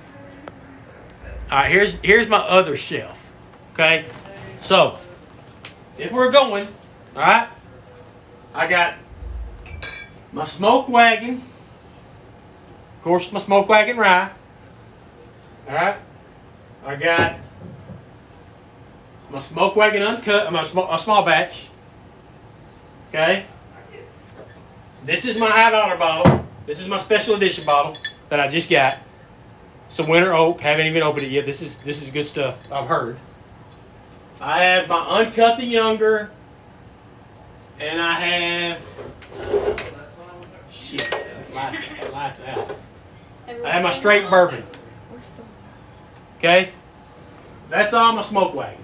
All right, here's my other shelf. Okay, so if we're going, all right, I got my smoke wagon. Of course, my smoke wagon rye. All right, I got my smoke wagon uncut. A small batch. Okay. This is my High Dollar bottle. This is my special edition bottle that I just got. Some Winter Oak. Haven't even opened it yet. This is good stuff. I've heard. I have my Uncut the Younger And I have shit. Lights out. I have my straight bourbon. Where's the? Okay? That's all my smoke wagon.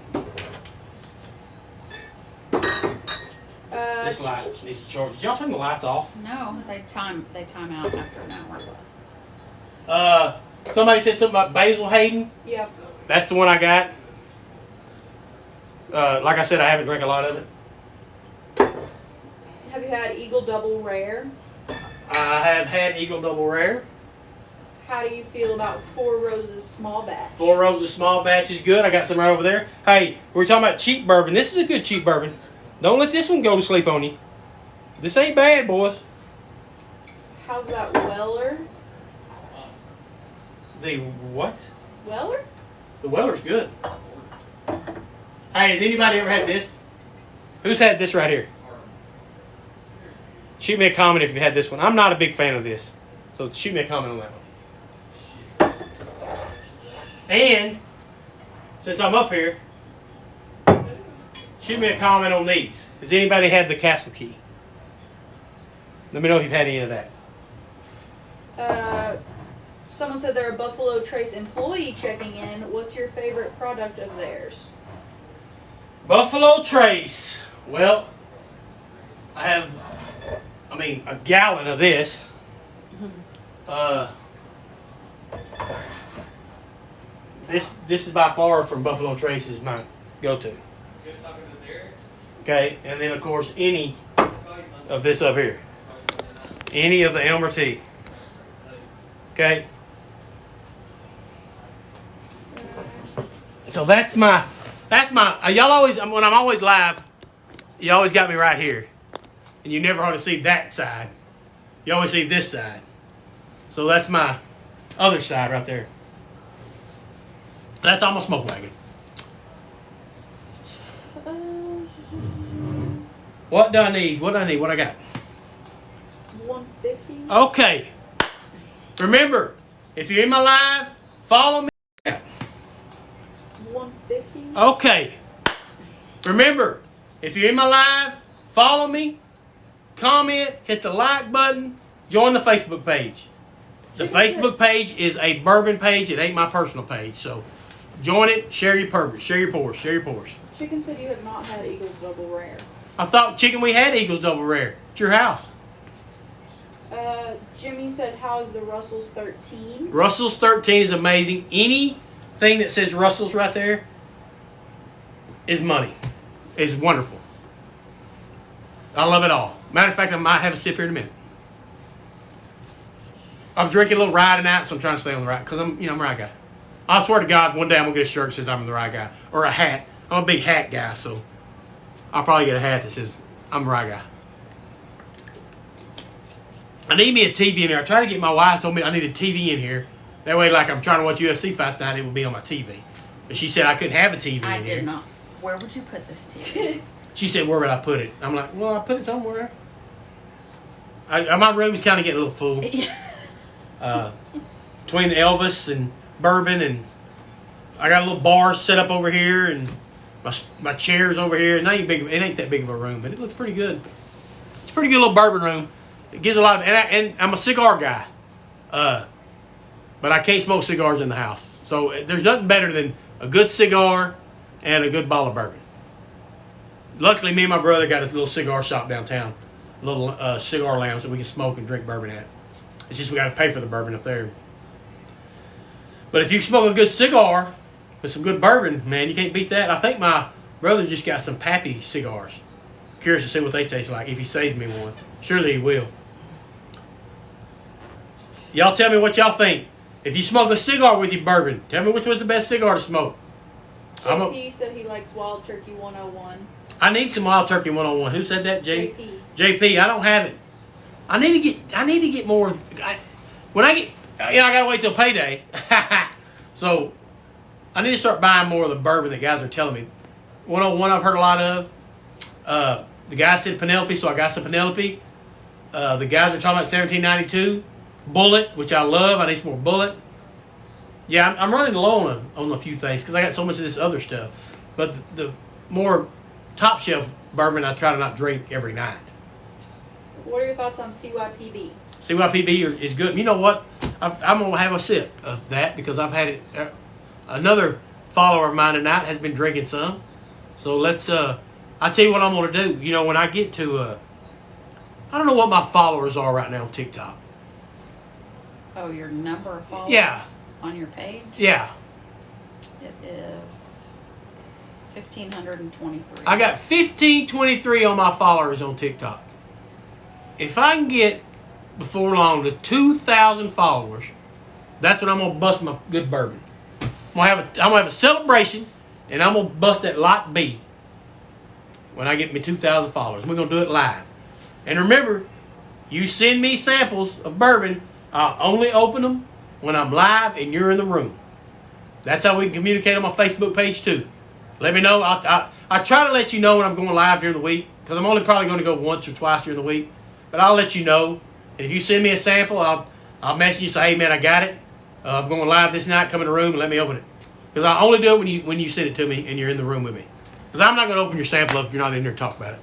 This light needs to charge. Did y'all turn the lights off? No, they time out after an hour. Somebody said something about Basil Hayden. Yep. That's the one I got. Like I said, I haven't drank a lot of it. Have you had Eagle Double Rare? I have had Eagle Double Rare. How do you feel about Four Roses Small Batch? Four Roses Small Batch is good. I got some right over there. Hey, we're talking about cheap bourbon. This is a good cheap bourbon. Don't let this one go to sleep on you. This ain't bad, boys. How's about Weller? The what? Weller? The Weller's good. Hey, has anybody ever had this? Who's had this right here? Shoot me a comment if you've had this one. I'm not a big fan of this. So shoot me a comment on that one. And since I'm up here, shoot me a comment on these. Has anybody had the Castle Key? Let me know if you've had any of that. Someone said they're a Buffalo Trace employee checking in. What's your favorite product of theirs? Buffalo Trace. Well, I have, a gallon of this. This is by far from Buffalo Trace is my go-to. Okay, and then of course any of this up here. Any of the Elmer Tea. Okay. So that's my y'all always, when I'm always live, you always got me right here. And you never ought to see that side. You always see this side. So that's my other side right there. That's all my smoke wagon. What do I need? What I got? 150. Okay. Remember, if you're in my live, follow me. 150. Okay. Remember, if you're in my live, follow me, comment, hit the like button, join the Facebook page. The Facebook page is a bourbon page. It ain't my personal page. So join it, share your purpose, share your pours. Chicken said you have not had Eagles Double Rare. I thought, Chicken, we had Eagles Double Rare. It's your house. Jimmy said, how is the Russell's 13? Russell's 13 is amazing. Anything that says Russell's right there is money. It's wonderful. I love it all. Matter of fact, I might have a sip here in a minute. I'm drinking a little rye tonight, so I'm trying to stay on the rye because I'm a rye guy. I swear to God, one day I'm going to get a shirt that says I'm the rye guy. Or a hat. I'm a big hat guy, so I'll probably get a hat that says I'm a rye guy. I need me a TV in here. I tried to get my wife told me I need a TV in here. That way, like I'm trying to watch UFC fight tonight, it will be on my TV. But she said I couldn't have a TV I in here. did not. Where would you put this TV? She said, where would I put it? I'm like, well, I put it somewhere. My room is kind of getting a little full. Between the Elvis and bourbon, and I got a little bar set up over here, and my chair's over here. It ain't that big of a room, but it looks pretty good. It's a pretty good little bourbon room. It gives a lot of, and I'm a cigar guy, but I can't smoke cigars in the house. So there's nothing better than a good cigar and a good bottle of bourbon. Luckily, me and my brother got a little cigar shop downtown, a little cigar lounge that we can smoke and drink bourbon at. It's just we got to pay for the bourbon up there. But if you smoke a good cigar with some good bourbon, man, you can't beat that. I think my brother just got some Pappy cigars. Curious to see what they taste like if he saves me one. Surely he will. Y'all tell me what y'all think. If you smoke a cigar with your bourbon, tell me which was the best cigar to smoke. JP said he likes Wild Turkey 101. I need some Wild Turkey 101. Who said that? JP. JP, I don't have it. I need to get more. I gotta wait till payday. So I need to start buying more of the bourbon that guys are telling me. 101 I've heard a lot of. The guy said Penelope, so I got some Penelope. The guys are talking about 1792. Bullet, which I love. I need some more Bullet. Yeah, I'm running low on a few things because I got so much of this other stuff. But the more top shelf bourbon I try to not drink every night. What are your thoughts on CYPB? CYPB is good. You know what? I'm going to have a sip of that because I've had it. Another follower of mine tonight has been drinking some. So let's, I'll tell you what I'm going to do. You know, when I get to, I don't know what my followers are right now on TikTok. Oh, your number of followers? Yeah. On your page? Yeah. It is 1,523. I got 1,523 on my followers on TikTok. If I can get before long to 2,000 followers, that's when I'm gonna bust my good bourbon. I'm gonna have a celebration, and I'm gonna bust that Lot B when I get me 2,000 followers. We're gonna do it live. And remember, you send me samples of bourbon. I'll only open them when I'm live and you're in the room. That's how we can communicate on my Facebook page too. Let me know. I try to let you know when I'm going live during the week because I'm only probably going to go once or twice during the week. But I'll let you know. And if you send me a sample, I'll message you say, hey man, I got it. I'm going live this night. Come in the room and let me open it. Because I only do it when you send it to me and you're in the room with me. Because I'm not going to open your sample up if you're not in there to talk about it.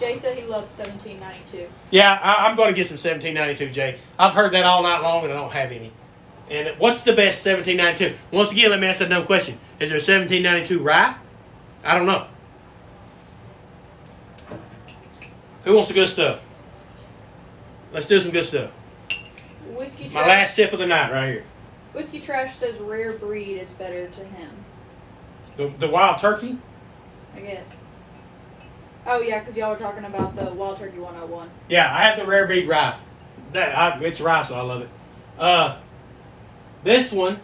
Jay said he loves 1792. Yeah, I'm going to get some 1792, Jay. I've heard that all night long and I don't have any. And what's the best 1792? Once again, let me ask that dumb question. Is there 1792 rye? I don't know. Who wants the good stuff? Let's do some good stuff. Whiskey My Trash. last sip of the night right here. Whiskey Trash says rare breed is better to him. The wild turkey? I guess. Oh yeah, because y'all were talking about the Wild Turkey 101. Yeah, I have the rare breed rye. It's rye, so I love it. This one,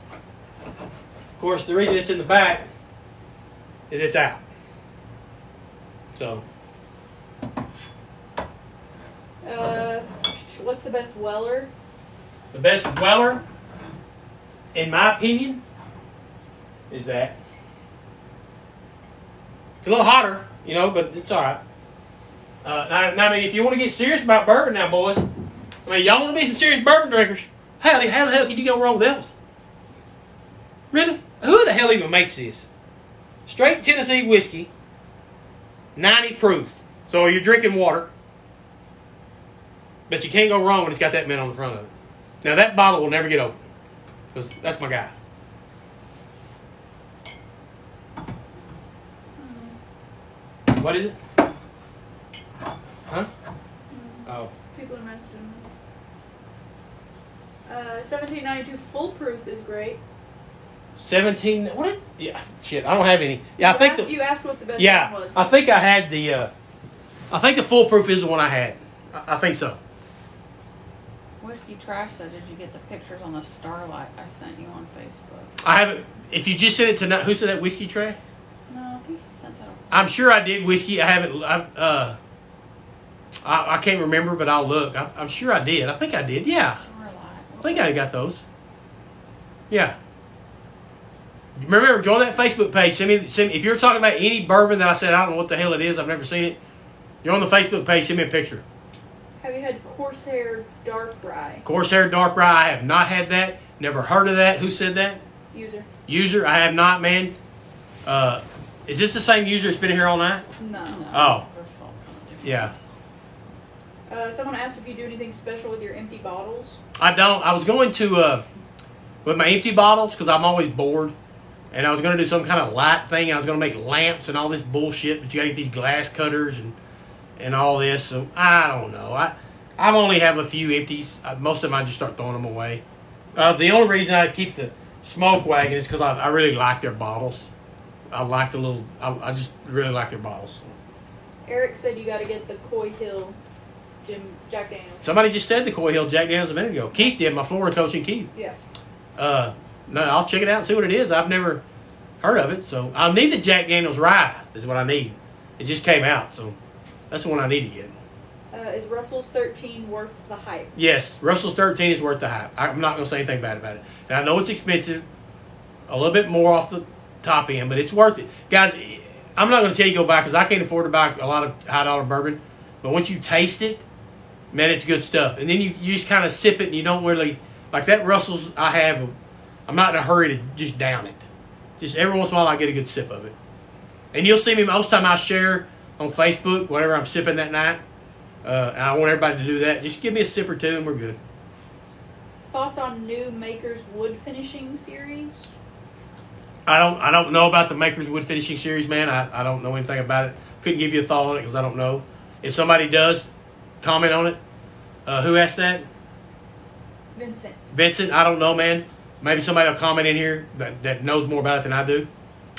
of course, the reason it's in the back is it's out. So, What's the best Weller? the best Weller, in my opinion, is that. It's a little hotter, you know, but it's all right. Now, I mean, if you want to get serious about bourbon now, boys, I mean, y'all want to be some serious bourbon drinkers, how the hell can you go wrong with those? Really? Who the hell even makes this? Straight Tennessee whiskey, 90 proof. So you're drinking water, but you can't go wrong when it's got that mint on the front of it. Now, that bottle will never get open, because that's my guy. What is it? Huh? Oh. People are messaging me. 1792 Full Proof is great. 17. What? Yeah. Shit. I don't have any. Yeah, I think you asked what the best yeah, one was. I think I had the. I think the foolproof is the one I had. I think so. Whiskey Trash said, did you get the pictures on the Starlight I sent you on Facebook? I haven't. If you just sent it to who said that whiskey tray? No, I think you sent that. I'm sure I did whiskey. I haven't. I can't remember, but I'll look. I'm sure I did. I think I did. Yeah. Starlight. I think I got those. Yeah. Remember, join that Facebook page. Send me if you're talking about any bourbon that I said I don't know what the hell it is. I've never seen it. You're on the Facebook page. Send me a picture. Have you had Corsair Dark Rye? Corsair Dark Rye. I have not had that. Never heard of that. Who said that? User. I have not, man. Is this the same user that's been here all night? No. Oh. They're so kind of different. Yeah. Someone asked if you do anything special with your empty bottles. I don't. I was going to with my empty bottles because I'm always bored. And I was going to do some kind of light thing. And I was going to make lamps and all this bullshit. But you got to get these glass cutters and all this. So I don't know. I only have a few empties. Most of them I just start throwing them away. The only reason I keep the smoke wagon is because I really like their bottles. I like the little. I just really like their bottles. Eric said you got to get the Coy Hill Jack Daniels. Somebody just said the Coy Hill Jack Daniels a minute ago. Keith did. My Florida coach and Keith. Yeah. No, I'll check it out and see what it is. I've never heard of it, so I'll need the Jack Daniels Rye. Is what I need. It just came out, so that's the one I need to get. Is Russell's 13 worth the hype? Yes, Russell's 13 is worth the hype. I'm not going to say anything bad about it. And I know it's expensive, a little bit more off the top end, but it's worth it. Guys, I'm not going to tell you to go buy because I can't afford to buy a lot of high dollar bourbon, but once you taste it, man, it's good stuff. And then you just kind of sip it and you don't really, like that Russell's I have, I'm not in a hurry to just down it. Just every once in a while I get a good sip of it. And you'll see me most time I share on Facebook whatever I'm sipping that night. And I want everybody to do that. Just give me a sip or two and we're good. Thoughts on new Maker's wood finishing series? I don't know about the Maker's wood finishing series, man. I don't know anything about it. Couldn't give you a thought on it because I don't know. If somebody does comment on it, who asked that? Vincent, I don't know, man. Maybe somebody will comment in here that knows more about it than I do.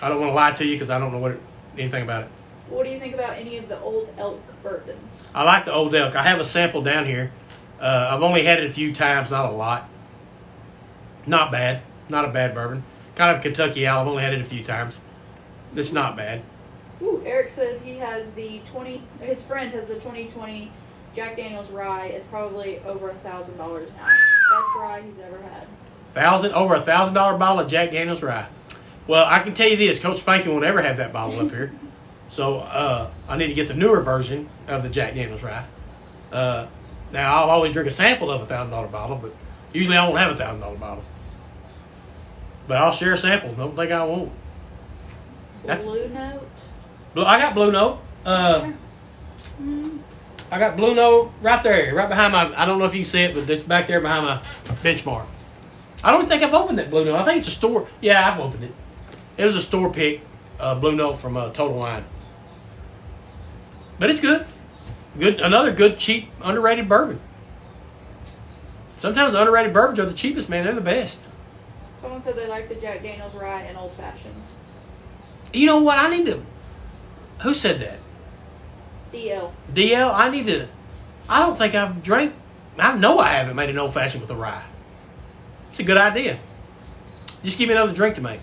I don't want to lie to you because I don't know anything about it. What do you think about any of the Old Elk bourbons? I like the Old Elk. I have a sample down here. I've only had it a few times, not a lot. Not bad. Not a bad bourbon. Kind of Kentucky Ale. I've only had it a few times. It's not bad. Ooh, Eric said he has his friend has the 2020 Jack Daniel's Rye. It's probably over $1,000 now. Best rye he's ever had. Over $1,000 bottle of Jack Daniel's Rye. Well, I can tell you this, Coach Spanky won't ever have that bottle up here. So I need to get the newer version of the Jack Daniel's Rye. Now, I'll always drink a sample of a $1,000 bottle, but usually I won't have a $1,000 bottle. But I'll share a sample. Don't think I won't. Blue Note? I got Blue Note. I got Blue Note right there, right behind my, I don't know if you can see it, but it's back there behind my benchmark. I don't think I've opened that Blue Note. I think it's a store. Yeah, I've opened it. It was a store pick Blue Note from Total Wine. But it's good. Another good, cheap, underrated bourbon. Sometimes underrated bourbons are the cheapest, man. They're the best. Someone said they like the Jack Daniel's Rye and Old Fashions. You know what? I need to... Who said that? DL. DL? I need to... I don't think I've drank... I know I haven't made an Old Fashioned with a rye. It's a good idea. Just give me another drink to make.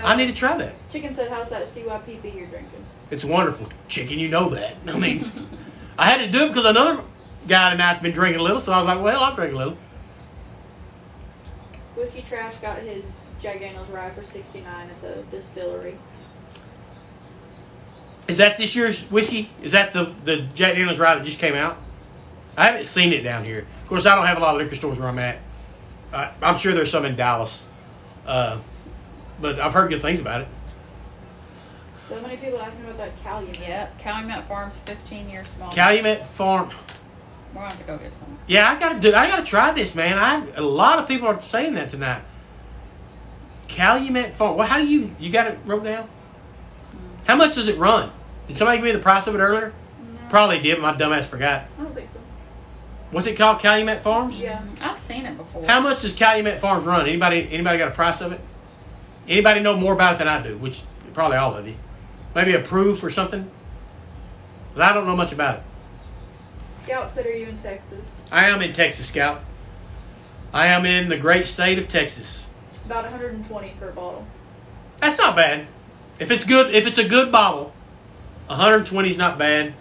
I need to try that. Chicken said, how's that CYPB you're drinking? It's wonderful. Chicken, you know that. I mean, I had to do it because another guy tonight's been drinking a little, so I was like, well, I'll drink a little. Whiskey Trash got his Jack Daniel's Rye for $69 at the distillery. Is that this year's whiskey? Is that the Jack Daniel's Rye that just came out? I haven't seen it down here. Of course, I don't have a lot of liquor stores where I'm at. I'm sure there's some in Dallas. But I've heard good things about it. So many people asking about that Calumet. Yeah, Calumet Farms 15 years small. Calumet Farm. We're going to have to go get some. Yeah, I gotta try this, man. A lot of people are saying that tonight. Calumet Farm. Well, how do you got it wrote down? How much does it run? Did somebody give me the price of it earlier? No. Probably did. My dumbass forgot. I don't think so. What's it called? Calumet Farms? Yeah. I've seen it before. How much does Calumet Farms run? Anybody got a price of it? Anybody know more about it than I do? Which probably all of you. Maybe a proof or something? Because I don't know much about it. Scout said, are you in Texas? I am in Texas, Scout. I am in the great state of Texas. About 120 for a bottle. That's not bad. If it's good, if it's a good bottle, 120 is not bad.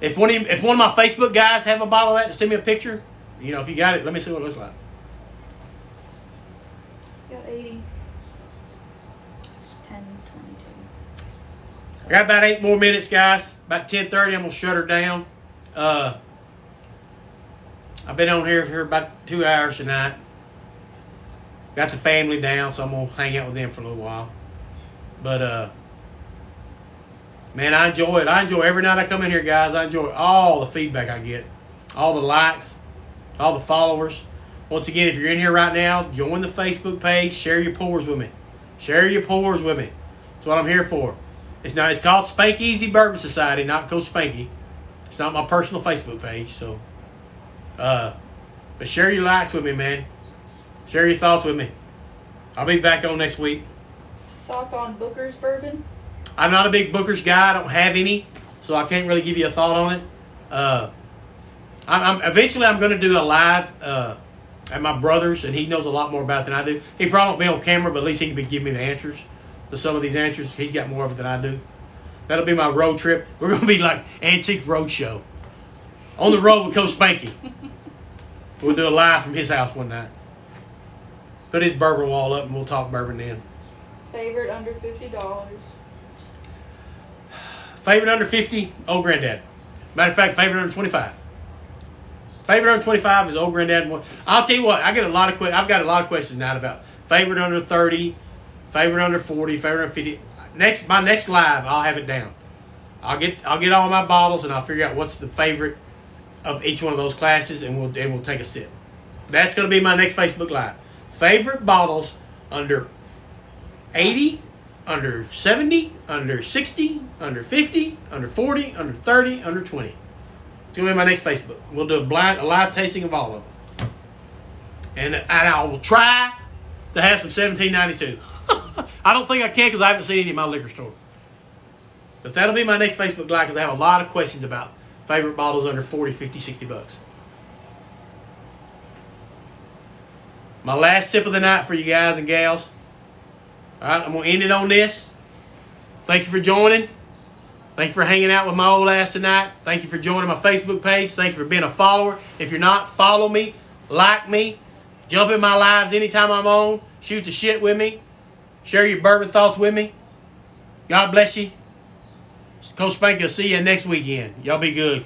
If one of my Facebook guys have a bottle of that, just send me a picture. You know, if you got it, let me see what it looks like. Got 80. It's 10:22. I got about 8 more minutes, guys. About 10:30, I'm gonna shut her down. I've been on here for about 2 hours tonight. Got the family down, so I'm gonna hang out with them for a little while. But man, I enjoy it. I enjoy every night I come in here, guys. I enjoy all the feedback I get, all the likes, all the followers. Once again, if you're in here right now, join the Facebook page. Share your pours with me. Share your pours with me. That's what I'm here for. It's called Spank Easy Bourbon Society, not Coach Spanky. It's not my personal Facebook page. So, but share your likes with me, man. Share your thoughts with me. I'll be back on next week. Thoughts on Booker's bourbon? I'm not a big Booker's guy. I don't have any, so I can't really give you a thought on it. Eventually I'm going to do a live at my brother's, and he knows a lot more about it than I do. He probably won't be on camera, but at least he can give me the answers to some of these answers. He's got more of it than I do. That'll be my road trip. We're going to be like Antique Roadshow. On the road with Coach Spanky. We'll do a live from his house one night. Put his bourbon wall up, and we'll talk bourbon then. Favorite under $50? Favorite under 50, Old Granddad. Matter of fact, favorite under 25. Favorite under 25 is Old Granddad. I'll tell you what, I've got a lot of questions now about favorite under 30, favorite under 40, favorite under 50. My next live, I'll have it down. I'll get all my bottles and I'll figure out what's the favorite of each one of those classes, and we'll take a sip. That's going to be my next Facebook Live. Favorite bottles under 80, under 70, under 60, under 50, under 40, under 30, under 20. It's going to be my next Facebook. We'll do a live tasting of all of them. And I will try to have some 1792. I don't think I can because I haven't seen any in my liquor store. But that'll be my next Facebook Live because I have a lot of questions about favorite bottles under 40, 50, 60 bucks. My last sip of the night for you guys and gals. All right, I'm going to end it on this. Thank you for joining. Thank you for hanging out with my old ass tonight. Thank you for joining my Facebook page. Thank you for being a follower. If you're not, follow me, like me, jump in my lives anytime I'm on, shoot the shit with me, share your bourbon thoughts with me. God bless you. Coach Spanky will see you next weekend. Y'all be good.